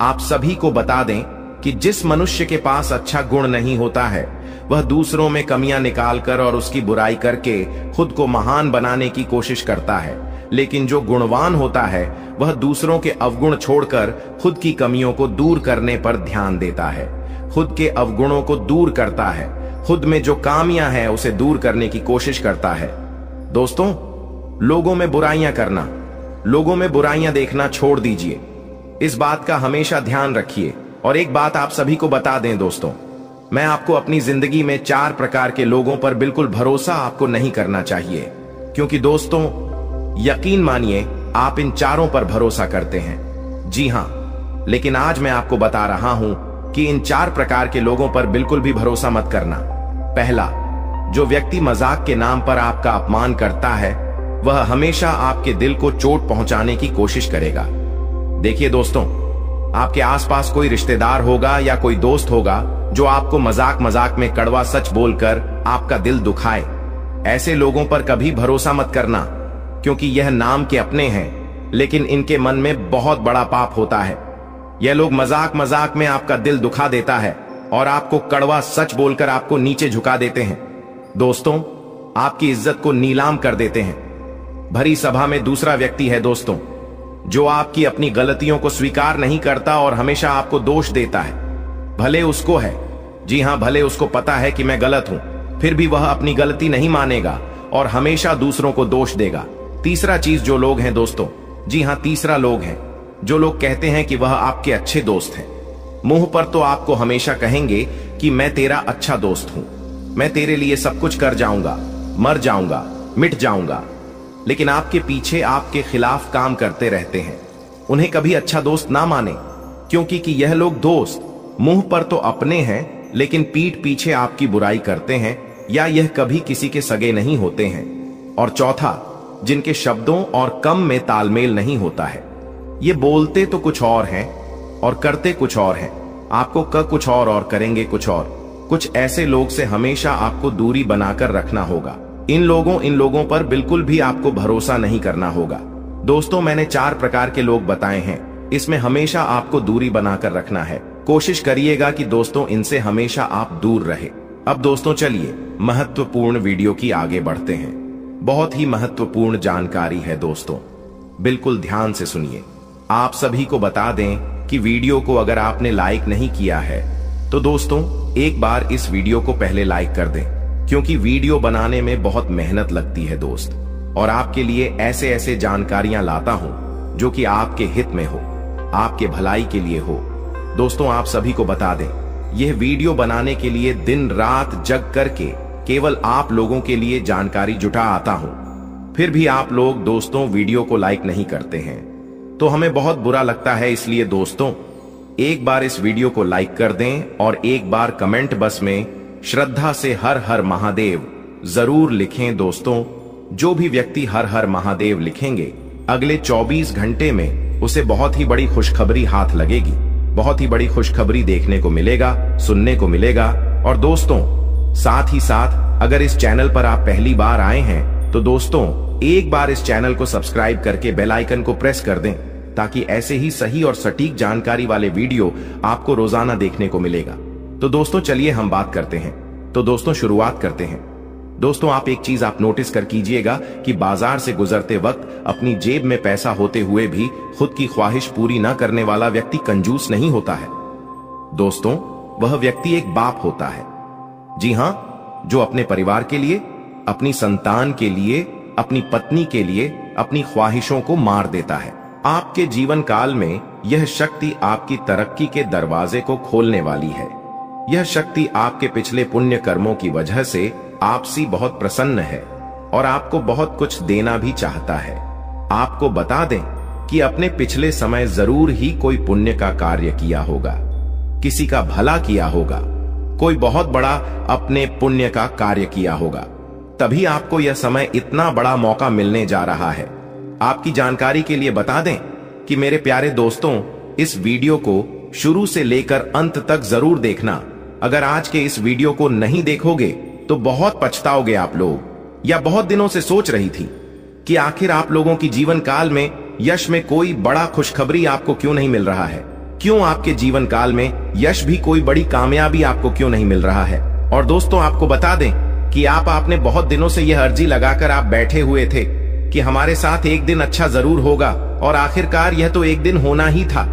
आप सभी को बता दें कि जिस मनुष्य के पास अच्छा गुण नहीं होता है वह दूसरों में कमियां निकालकर और उसकी बुराई करके खुद को महान बनाने की कोशिश करता है, लेकिन जो गुणवान होता है वह दूसरों के अवगुण छोड़कर खुद की कमियों को दूर करने पर ध्यान देता है, खुद के अवगुणों को दूर करता है, खुद में जो खामियां हैं उसे दूर करने की कोशिश करता है। दोस्तों लोगों में बुराइयां करना, लोगों में बुराइयां देखना छोड़ दीजिए। इस बात का हमेशा ध्यान रखिए। और एक बात आप सभी को बता दें दोस्तों, मैं आपको अपनी जिंदगी में 4 प्रकार के लोगों पर बिल्कुल भरोसा आपको नहीं करना चाहिए, क्योंकि दोस्तों यकीन मानिए आप इन चारों पर भरोसा करते हैं। जी हां, लेकिन आज मैं आपको बता रहा हूं कि इन 4 प्रकार के लोगों पर बिल्कुल भी भरोसा मत करना। पहला, जो व्यक्ति मजाक के नाम पर आपका अपमान करता है वह हमेशा आपके दिल को चोट पहुंचाने की कोशिश करेगा। देखिए दोस्तों, आपके आसपास कोई रिश्तेदार होगा या कोई दोस्त होगा जो आपको मजाक मजाक में कड़वा सच बोलकर आपका दिल दुखाए। ऐसे लोगों पर कभी भरोसा मत करना, क्योंकि यह नाम के अपने हैं लेकिन इनके मन में बहुत बड़ा पाप होता है। यह लोग मजाक मजाक में आपका दिल दुखा देता है और आपको कड़वा सच बोलकर आपको नीचे झुका देते हैं। दोस्तों आपकी इज्जत को नीलाम कर देते हैं। भरी सभा में दूसरा व्यक्ति है दोस्तों जो आपकी अपनी गलतियों को स्वीकार नहीं करता और हमेशा आपको दोष देता है। भले उसको है, जी हां, भले उसको पता है कि मैं गलत हूं, फिर भी वह अपनी गलती नहीं मानेगा और हमेशा दूसरों को दोष देगा। तीसरा चीज जो लोग हैं दोस्तों, जी हां, तीसरा लोग हैं जो लोग कहते हैं कि वह आपके अच्छे दोस्त हैं। मुंह पर तो आपको हमेशा कहेंगे कि मैं तेरा अच्छा दोस्त हूं, मैं तेरे लिए सब कुछ कर जाऊंगा, मर जाऊंगा, मिट जाऊंगा, लेकिन आपके पीछे आपके खिलाफ काम करते रहते हैं। उन्हें कभी अच्छा दोस्त ना माने, क्योंकि कि यह लोग दोस्त मुंह पर तो अपने हैं लेकिन पीठ पीछे आपकी बुराई करते हैं, या यह कभी किसी के सगे नहीं होते हैं। और चौथा, जिनके शब्दों और कम में तालमेल नहीं होता है। ये बोलते तो कुछ और हैं और करते कुछ और हैं, आपको कुछ और करेंगे कुछ और। कुछ ऐसे लोग से हमेशा आपको दूरी बनाकर रखना होगा। इन लोगों पर बिल्कुल भी आपको भरोसा नहीं करना होगा। दोस्तों मैंने 4 प्रकार के लोग बताए हैं, इसमें हमेशा आपको दूरी बनाकर रखना है। कोशिश करिएगा कि दोस्तों इनसे हमेशा आप दूर रहे। अब दोस्तों चलिए महत्वपूर्ण वीडियो की आगे बढ़ते हैं। बहुत ही महत्वपूर्ण जानकारी है दोस्तों, बिल्कुल ध्यान से सुनिए। आप सभी को बता दें कि वीडियो को अगर आपने लाइक नहीं किया है तो दोस्तों एक बार इस वीडियो को पहले लाइक कर दें, क्योंकि वीडियो बनाने में बहुत मेहनत लगती है दोस्त, और आपके लिए ऐसे ऐसे जानकारियां लाता हूं जो कि आपके हित में हो, आपके भलाई के लिए हो। दोस्तों आप सभी को बता दें, यह वीडियो बनाने के लिए दिन रात जग करके केवल आप लोगों के लिए जानकारी जुटा आता हूं, फिर भी आप लोग दोस्तों वीडियो को लाइक नहीं करते हैं, तो हमें बहुत बुरा लगता है। इसलिए दोस्तों एक बार इस वीडियो को लाइक कर दें और एक बार कमेंट बॉक्स में श्रद्धा से हर हर महादेव जरूर लिखें। दोस्तों जो भी व्यक्ति हर हर महादेव लिखेंगे अगले 24 घंटे में उसे बहुत ही बड़ी खुशखबरी हाथ लगेगी, बहुत ही बड़ी खुशखबरी देखने को मिलेगा, सुनने को मिलेगा। और दोस्तों साथ ही साथ अगर इस चैनल पर आप पहली बार आए हैं तो दोस्तों एक बार इस चैनल को सब्सक्राइब करके बेल आइकन को प्रेस कर दें, ताकि ऐसे ही सही और सटीक जानकारी वाले वीडियो आपको रोजाना देखने को मिलेगा। तो दोस्तों चलिए हम बात करते हैं। तो दोस्तों शुरुआत करते हैं। दोस्तों आप एक चीज आप नोटिस कर कीजिएगा कि बाजार से गुजरते वक्त अपनी जेब में पैसा होते हुए भी खुद की ख्वाहिश पूरी न करने वाला व्यक्ति कंजूस नहीं होता है। दोस्तों वह व्यक्ति एक बाप होता है, जी हां, जो अपने परिवार के लिए, अपनी संतान के लिए, अपनी पत्नी के लिए अपनी ख्वाहिशों को मार देता है। आपके जीवन काल में यह शक्ति आपकी तरक्की के दरवाजे को खोलने वाली है। यह शक्ति आपके पिछले पुण्य कर्मों की वजह से आपसी बहुत प्रसन्न है और आपको बहुत कुछ देना भी चाहता है। आपको बता दें कि अपने पिछले समय जरूर ही कोई पुण्य का कार्य किया होगा, किसी का भला किया होगा, कोई बहुत बड़ा अपने पुण्य का कार्य किया होगा। तभी आपको यह समय इतना बड़ा मौका मिलने जा रहा है। आपकी जानकारी के लिए बता दें कि मेरे प्यारे दोस्तों, इस वीडियो को शुरू से लेकर अंत तक जरूर देखना। अगर आज के इस वीडियो को नहीं देखोगे तो बहुत पछताओगे आप लोग। या बहुत दिनों से सोच रही थी कि आखिर आप लोगों की जीवन काल में यश में कोई बड़ा खुशखबरी आपको क्यों नहीं मिल रहा है, क्यों आपके जीवन काल में यश भी कोई बड़ी कामयाबी आपको क्यों नहीं मिल रहा है। और दोस्तों, आपको बता दें कि आपने बहुत दिनों से यह अर्जी लगाकर आप बैठे हुए थे कि हमारे साथ एक दिन अच्छा जरूर होगा, और आखिरकार यह तो एक दिन होना ही था,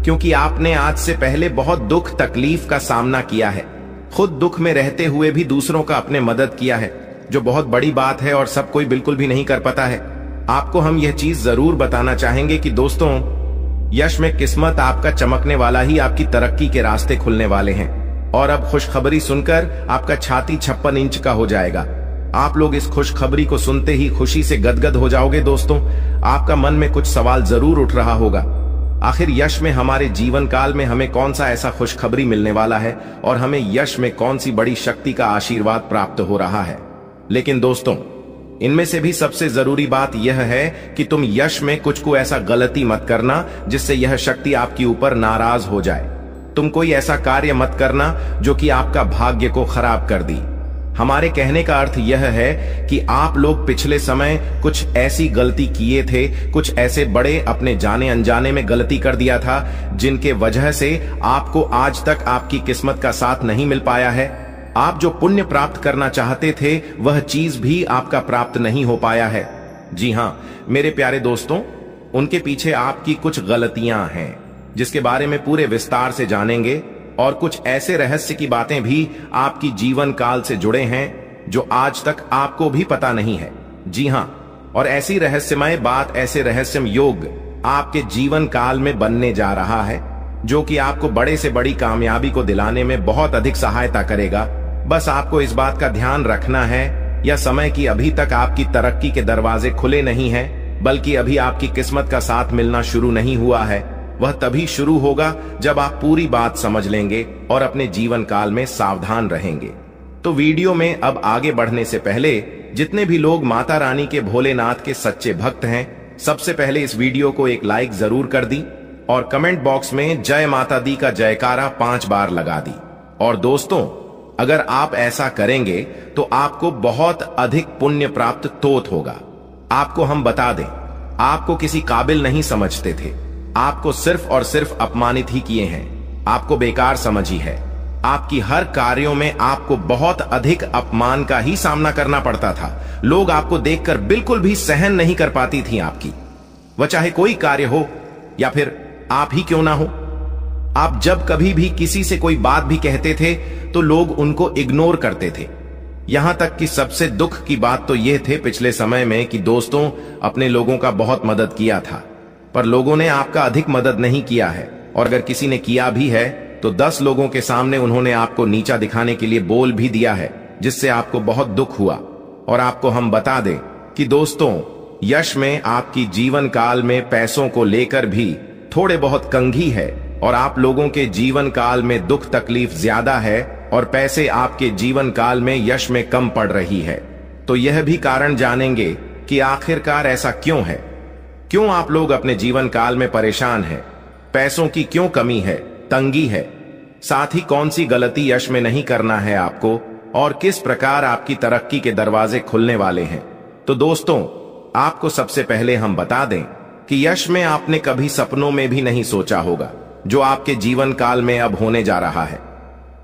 क्योंकि आपने आज से पहले बहुत दुख तकलीफ का सामना किया है। खुद दुख में रहते हुए भी दूसरों का अपने मदद किया है, जो बहुत बड़ी बात है और सब कोई बिल्कुल भी नहीं कर पाता है। आपको हम यह चीज जरूर बताना चाहेंगे कि दोस्तों, यश में किस्मत आपका चमकने वाला ही आपकी तरक्की के रास्ते खुलने वाले हैं। और अब खुशखबरी सुनकर आपका छाती 56 इंच का हो जाएगा। आप लोग इस खुशखबरी को सुनते ही खुशी से गदगद हो जाओगे। दोस्तों, आपका मन में कुछ सवाल जरूर उठ रहा होगा, आखिर यश में हमारे जीवन काल में हमें कौन सा ऐसा खुशखबरी मिलने वाला है और हमें यश में कौन सी बड़ी शक्ति का आशीर्वाद प्राप्त हो रहा है। लेकिन दोस्तों, इनमें से भी सबसे जरूरी बात यह है कि तुम यश में कुछ को ऐसा गलती मत करना जिससे यह शक्ति आपके ऊपर नाराज हो जाए। तुम कोई ऐसा कार्य मत करना जो कि आपका भाग्य को खराब कर दी। हमारे कहने का अर्थ यह है कि आप लोग पिछले समय कुछ ऐसी गलती किए थे, कुछ ऐसे बड़े अपने जाने अनजाने में गलती कर दिया था जिनके वजह से आपको आज तक आपकी किस्मत का साथ नहीं मिल पाया है। आप जो पुण्य प्राप्त करना चाहते थे वह चीज भी आपका प्राप्त नहीं हो पाया है। जी हां मेरे प्यारे दोस्तों, उनके पीछे आपकी कुछ गलतियां हैं जिसके बारे में पूरे विस्तार से जानेंगे, और कुछ ऐसे रहस्य की बातें भी आपकी जीवन काल से जुड़े हैं जो आज तक आपको भी पता नहीं है। जी हां, और ऐसी रहस्यमय बात, ऐसे रहस्यमय योग आपके जीवन काल में बनने जा रहा है जो कि आपको बड़े से बड़ी कामयाबी को दिलाने में बहुत अधिक सहायता करेगा। बस आपको इस बात का ध्यान रखना है, यह समय की अभी तक आपकी तरक्की के दरवाजे खुले नहीं हैं, बल्कि अभी आपकी किस्मत का साथ मिलना शुरू नहीं हुआ है। वह तभी शुरू होगा जब आप पूरी बात समझ लेंगे और अपने जीवन काल में सावधान रहेंगे। तो वीडियो में अब आगे बढ़ने से पहले जितने भी लोग माता रानी के भोलेनाथ के सच्चे भक्त हैं, सबसे पहले इस वीडियो को एक लाइक जरूर कर दी और कमेंट बॉक्स में जय माता दी का जयकारा 5 बार लगा दी। और दोस्तों, अगर आप ऐसा करेंगे तो आपको बहुत अधिक पुण्य प्राप्त तोत होगा। आपको हम बता दें, आपको किसी काबिल नहीं समझते थे, आपको सिर्फ और सिर्फ अपमानित ही किए हैं, आपको बेकार समझी है। आपकी हर कार्यों में आपको बहुत अधिक अपमान का ही सामना करना पड़ता था। लोग आपको देखकर बिल्कुल भी सहन नहीं कर पाती थी आपकी, वह चाहे कोई कार्य हो या फिर आप ही क्यों ना हो। आप जब कभी भी किसी से कोई बात भी कहते थे तो लोग उनको इग्नोर करते थे। यहां तक कि सबसे दुख की बात तो यह थे पिछले समय में कि दोस्तों, अपने लोगों का बहुत मदद किया था, पर लोगों ने आपका अधिक मदद नहीं किया है, और अगर किसी ने किया भी है तो 10 लोगों के सामने उन्होंने आपको नीचा दिखाने के लिए बोल भी दिया है, जिससे आपको बहुत दुख हुआ। और आपको हम बता दें कि दोस्तों, यश में आपकी जीवन काल में पैसों को लेकर भी थोड़े बहुत कंघी है, और आप लोगों के जीवन काल में दुख तकलीफ ज्यादा है और पैसे आपके जीवन काल में यश में कम पड़ रही है। तो यह भी कारण जानेंगे कि आखिरकार ऐसा क्यों है, क्यों आप लोग अपने जीवन काल में परेशान हैं, पैसों की क्यों कमी है, तंगी है, साथ ही कौन सी गलती यश में नहीं करना है आपको, और किस प्रकार आपकी तरक्की के दरवाजे खुलने वाले हैं। तो दोस्तों, आपको सबसे पहले हम बता दें कि यश में आपने कभी सपनों में भी नहीं सोचा होगा जो आपके जीवन काल में अब होने जा रहा है।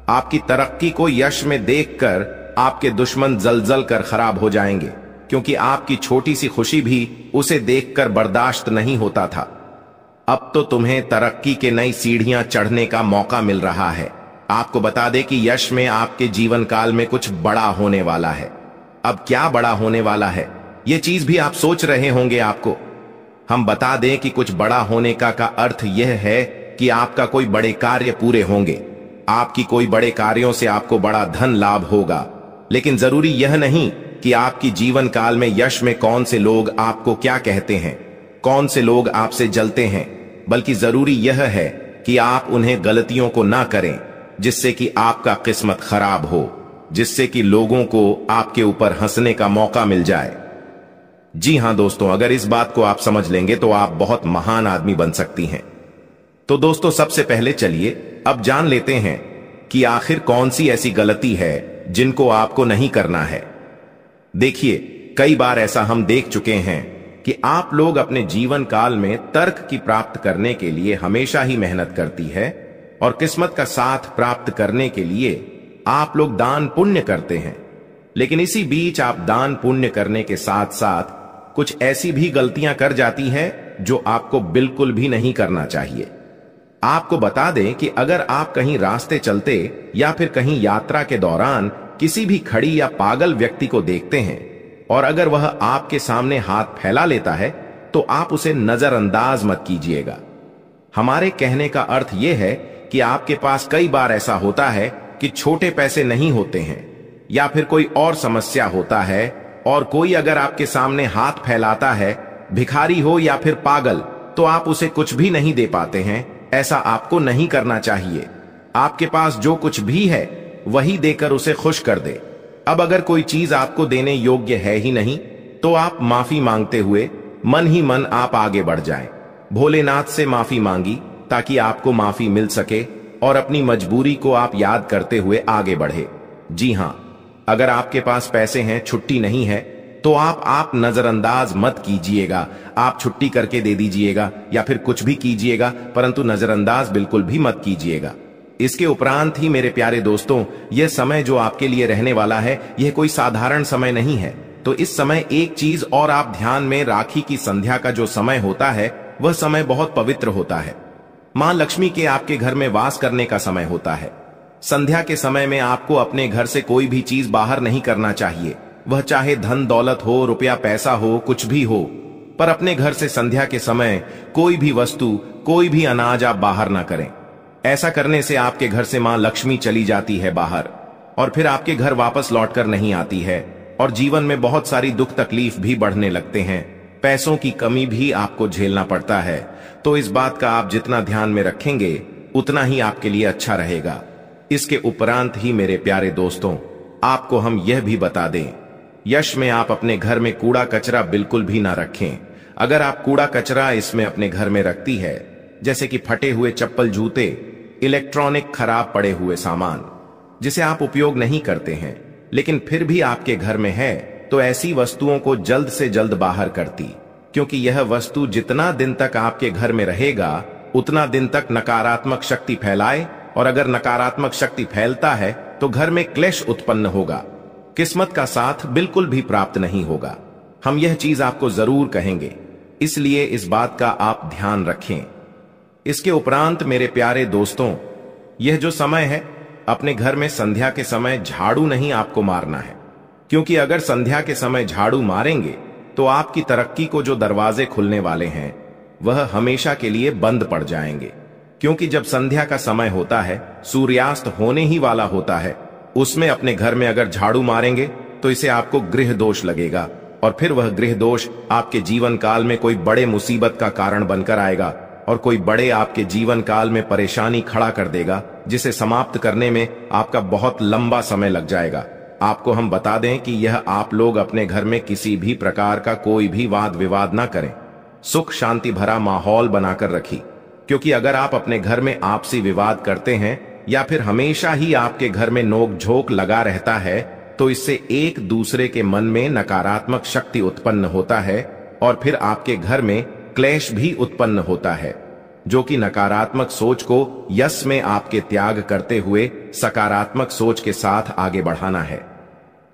आपकी तरक्की को यश में देखकर आपके दुश्मन जलजल कर खराब हो जाएंगे, क्योंकि आपकी छोटी सी खुशी भी उसे देखकर बर्दाश्त नहीं होता था। अब तो तुम्हें तरक्की के नई सीढ़ियां चढ़ने का मौका मिल रहा है। आपको बता दें कि यश में आपके जीवन काल में कुछ बड़ा होने वाला है। अब क्या बड़ा होने वाला है, यह चीज भी आप सोच रहे होंगे। आपको हम बता दें कि कुछ बड़ा होने का अर्थ यह है कि आपका कोई बड़े कार्य पूरे होंगे, आपकी कोई बड़े कार्यों से आपको बड़ा धन लाभ होगा। लेकिन जरूरी यह नहीं कि आपकी जीवन काल में यश में कौन से लोग आपको क्या कहते हैं, कौन से लोग आपसे जलते हैं, बल्कि जरूरी यह है कि आप उन्हें गलतियों को ना करें जिससे कि आपका किस्मत खराब हो, जिससे कि लोगों को आपके ऊपर हंसने का मौका मिल जाए। जी हां दोस्तों, अगर इस बात को आप समझ लेंगे तो आप बहुत महान आदमी बन सकती हैं। तो दोस्तों, सबसे पहले चलिए अब जान लेते हैं कि आखिर कौन सी ऐसी गलती है जिनको आपको नहीं करना है। देखिए, कई बार ऐसा हम देख चुके हैं कि आप लोग अपने जीवन काल में तर्क की प्राप्त करने के लिए हमेशा ही मेहनत करती है और किस्मत का साथ प्राप्त करने के लिए आप लोग दान पुण्य करते हैं। लेकिन इसी बीच आप दान पुण्य करने के साथ साथ कुछ ऐसी भी गलतियां कर जाती है जो आपको बिल्कुल भी नहीं करना चाहिए। आपको बता दें कि अगर आप कहीं रास्ते चलते या फिर कहीं यात्रा के दौरान किसी भी खड़ी या पागल व्यक्ति को देखते हैं और अगर वह आपके सामने हाथ फैला लेता है तो आप उसे नजरअंदाज मत कीजिएगा। हमारे कहने का अर्थ यह है कि आपके पास कई बार ऐसा होता है कि छोटे पैसे नहीं होते हैं या फिर कोई और समस्या होता है और कोई अगर आपके सामने हाथ फैलाता है, भिखारी हो या फिर पागल, तो आप उसे कुछ भी नहीं दे पाते हैं। ऐसा आपको नहीं करना चाहिए। आपके पास जो कुछ भी है वही देकर उसे खुश कर दे। अब अगर कोई चीज आपको देने योग्य है ही नहीं तो आप माफी मांगते हुए मन ही मन आप आगे बढ़ जाएं। भोलेनाथ से माफी मांगी ताकि आपको माफी मिल सके और अपनी मजबूरी को आप याद करते हुए आगे बढ़े। जी हां, अगर आपके पास पैसे हैं, छुट्टी नहीं है, तो आप नजरअंदाज मत कीजिएगा। आप छुट्टी करके दे दीजिएगा या फिर कुछ भी कीजिएगा, परंतु नजरअंदाज बिल्कुल भी मत कीजिएगा। इसके उपरांत ही मेरे प्यारे दोस्तों, यह समय जो आपके लिए रहने वाला है यह कोई साधारण समय नहीं है। तो इस समय एक चीज और आप ध्यान में, राखी की संध्या का जो समय होता है वह समय बहुत पवित्र होता है। मां लक्ष्मी के आपके घर में वास करने का समय होता है। संध्या के समय में आपको अपने घर से कोई भी चीज बाहर नहीं करना चाहिए, वह चाहे धन दौलत हो, रुपया पैसा हो, कुछ भी हो, पर अपने घर से संध्या के समय कोई भी वस्तु, कोई भी अनाज आप बाहर ना करें। ऐसा करने से आपके घर से मां लक्ष्मी चली जाती है बाहर और फिर आपके घर वापस लौटकर नहीं आती है और जीवन में बहुत सारी दुख तकलीफ भी बढ़ने लगते हैं। पैसों की कमी भी आपको झेलना पड़ता है। तो इस बात का आप जितना ध्यान में रखेंगे उतना ही आपके लिए अच्छा रहेगा। इसके उपरांत ही मेरे प्यारे दोस्तों, आपको हम यह भी बता दें, यश में आप अपने घर में कूड़ा कचरा बिल्कुल भी ना रखें। अगर आप कूड़ा कचरा इसमें अपने घर में रखती है, जैसे कि फटे हुए चप्पल, जूते, इलेक्ट्रॉनिक खराब पड़े हुए सामान जिसे आप उपयोग नहीं करते हैं लेकिन फिर भी आपके घर में है, तो ऐसी वस्तुओं को जल्द से जल्द बाहर करती, क्योंकि यह वस्तु जितना दिन तक आपके घर में रहेगा उतना दिन तक नकारात्मक शक्ति फैलाए और अगर नकारात्मक शक्ति फैलता है तो घर में क्लेश उत्पन्न होगा, किस्मत का साथ बिल्कुल भी प्राप्त नहीं होगा। हम यह चीज आपको जरूर कहेंगे, इसलिए इस बात का आप ध्यान रखें। इसके उपरांत मेरे प्यारे दोस्तों, यह जो समय है, अपने घर में संध्या के समय झाड़ू नहीं आपको मारना है, क्योंकि अगर संध्या के समय झाड़ू मारेंगे तो आपकी तरक्की को जो दरवाजे खुलने वाले हैं वह हमेशा के लिए बंद पड़ जाएंगे। क्योंकि जब संध्या का समय होता है, सूर्यास्त होने ही वाला होता है, उसमें अपने घर में अगर झाड़ू मारेंगे तो इसे आपको गृह दोष लगेगा और फिर वह गृह दोष आपके जीवन काल में कोई बड़े मुसीबत का कारण बनकर आएगा और कोई बड़े आपके जीवन काल में परेशानी खड़ा कर देगा, जिसे समाप्त करने में आपका बहुत लंबा समय लग जाएगा। आपको हम बता दें कि यह आप लोग अपने घर में किसी भी प्रकार का कोई भी वाद विवाद ना करें, सुख शांति भरा माहौल बनाकर रखी, क्योंकि अगर आप अपने घर में आपसी विवाद करते हैं या फिर हमेशा ही आपके घर में नोक झोंक लगा रहता है तो इससे एक दूसरे के मन में नकारात्मक शक्ति उत्पन्न होता है और फिर आपके घर में क्लेश भी उत्पन्न होता है, जो कि नकारात्मक सोच को यश में आपके त्याग करते हुए सकारात्मक सोच के साथ आगे बढ़ाना है।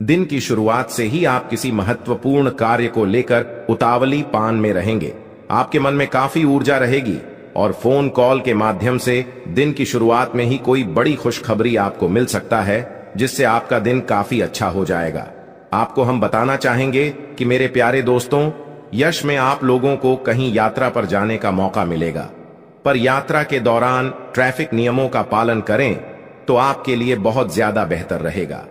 दिन की शुरुआत से ही आप किसी महत्वपूर्ण कार्य को लेकर उतावली पान में रहेंगे। आपके मन में काफी ऊर्जा रहेगी और फोन कॉल के माध्यम से दिन की शुरुआत में ही कोई बड़ी खुशखबरी आपको मिल सकता है, जिससे आपका दिन काफी अच्छा हो जाएगा। आपको हम बताना चाहेंगे कि मेरे प्यारे दोस्तों, यश में आप लोगों को कहीं यात्रा पर जाने का मौका मिलेगा, पर यात्रा के दौरान ट्रैफिक नियमों का पालन करें तो आपके लिए बहुत ज्यादा बेहतर रहेगा।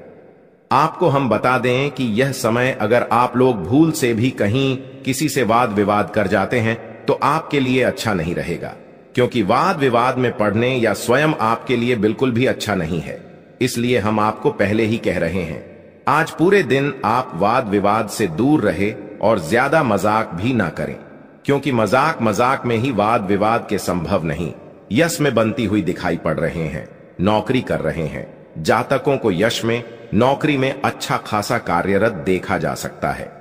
आपको हम बता दें कि यह समय अगर आप लोग भूल से भी कहीं किसी से वाद विवाद कर जाते हैं तो आपके लिए अच्छा नहीं रहेगा, क्योंकि वाद विवाद में पढ़ने या स्वयं आपके लिए बिल्कुल भी अच्छा नहीं है। इसलिए हम आपको पहले ही कह रहे हैं, आज पूरे दिन आप वाद विवाद से दूर रहे और ज्यादा मजाक भी ना करें, क्योंकि मजाक मजाक में ही वाद विवाद के संभव नहीं यश में बनती हुई दिखाई पड़ रहे हैं। नौकरी कर रहे हैं जातकों को यश में, नौकरी में अच्छा खासा कार्यरत देखा जा सकता है।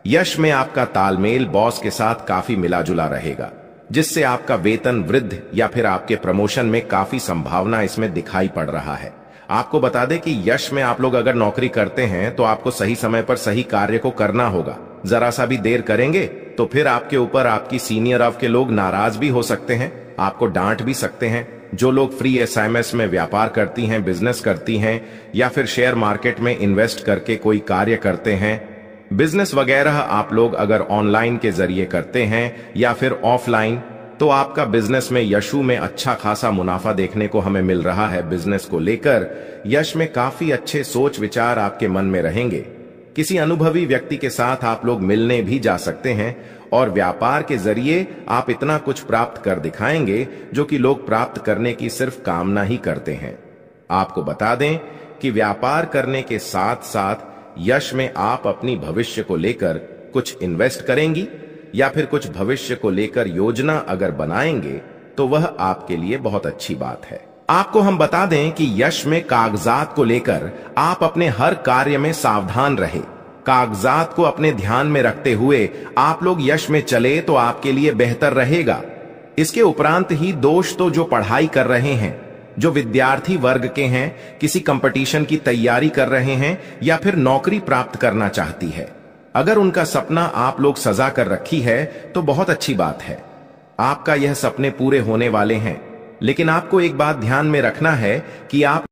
यश में आपका तालमेल बॉस के साथ काफी मिला जुला रहेगा, जिससे आपका वेतन वृद्धि या फिर आपके प्रमोशन में काफी संभावना इसमें दिखाई पड़ रहा है। आपको बता दें कि यश में आप लोग अगर नौकरी करते हैं तो आपको सही समय पर सही कार्य को करना होगा। जरा सा भी देर करेंगे तो फिर आपके ऊपर आपकी सीनियर ऑफ के लोग नाराज भी हो सकते हैं, आपको डांट भी सकते हैं। जो लोग फ्री एसएमएस में व्यापार करती हैं, बिजनेस करती हैं या फिर शेयर मार्केट में इन्वेस्ट करके कोई कार्य करते हैं, बिजनेस वगैरह आप लोग अगर ऑनलाइन के जरिए करते हैं या फिर ऑफलाइन, तो आपका बिजनेस में यशु में अच्छा खासा मुनाफा देखने को हमें मिल रहा है। बिजनेस को लेकर यश में काफी अच्छे सोच विचार आपके मन में रहेंगे। किसी अनुभवी व्यक्ति के साथ आप लोग मिलने भी जा सकते हैं और व्यापार के जरिए आप इतना कुछ प्राप्त कर दिखाएंगे जो कि लोग प्राप्त करने की सिर्फ कामना ही करते हैं। आपको बता दें कि व्यापार करने के साथ साथ यश में आप अपनी भविष्य को लेकर कुछ इन्वेस्ट करेंगी या फिर कुछ भविष्य को लेकर योजना अगर बनाएंगे तो वह आपके लिए बहुत अच्छी बात है। आपको हम बता दें कि यश में कागजात को लेकर आप अपने हर कार्य में सावधान रहे। कागजात को अपने ध्यान में रखते हुए आप लोग यश में चले तो आपके लिए बेहतर रहेगा। इसके उपरांत ही दोस्त तो जो पढ़ाई कर रहे हैं, जो विद्यार्थी वर्ग के हैं, किसी कंपटीशन की तैयारी कर रहे हैं या फिर नौकरी प्राप्त करना चाहती है, अगर उनका सपना आप लोग सजा कर रखी है तो बहुत अच्छी बात है। आपका यह सपने पूरे होने वाले हैं, लेकिन आपको एक बात ध्यान में रखना है कि आप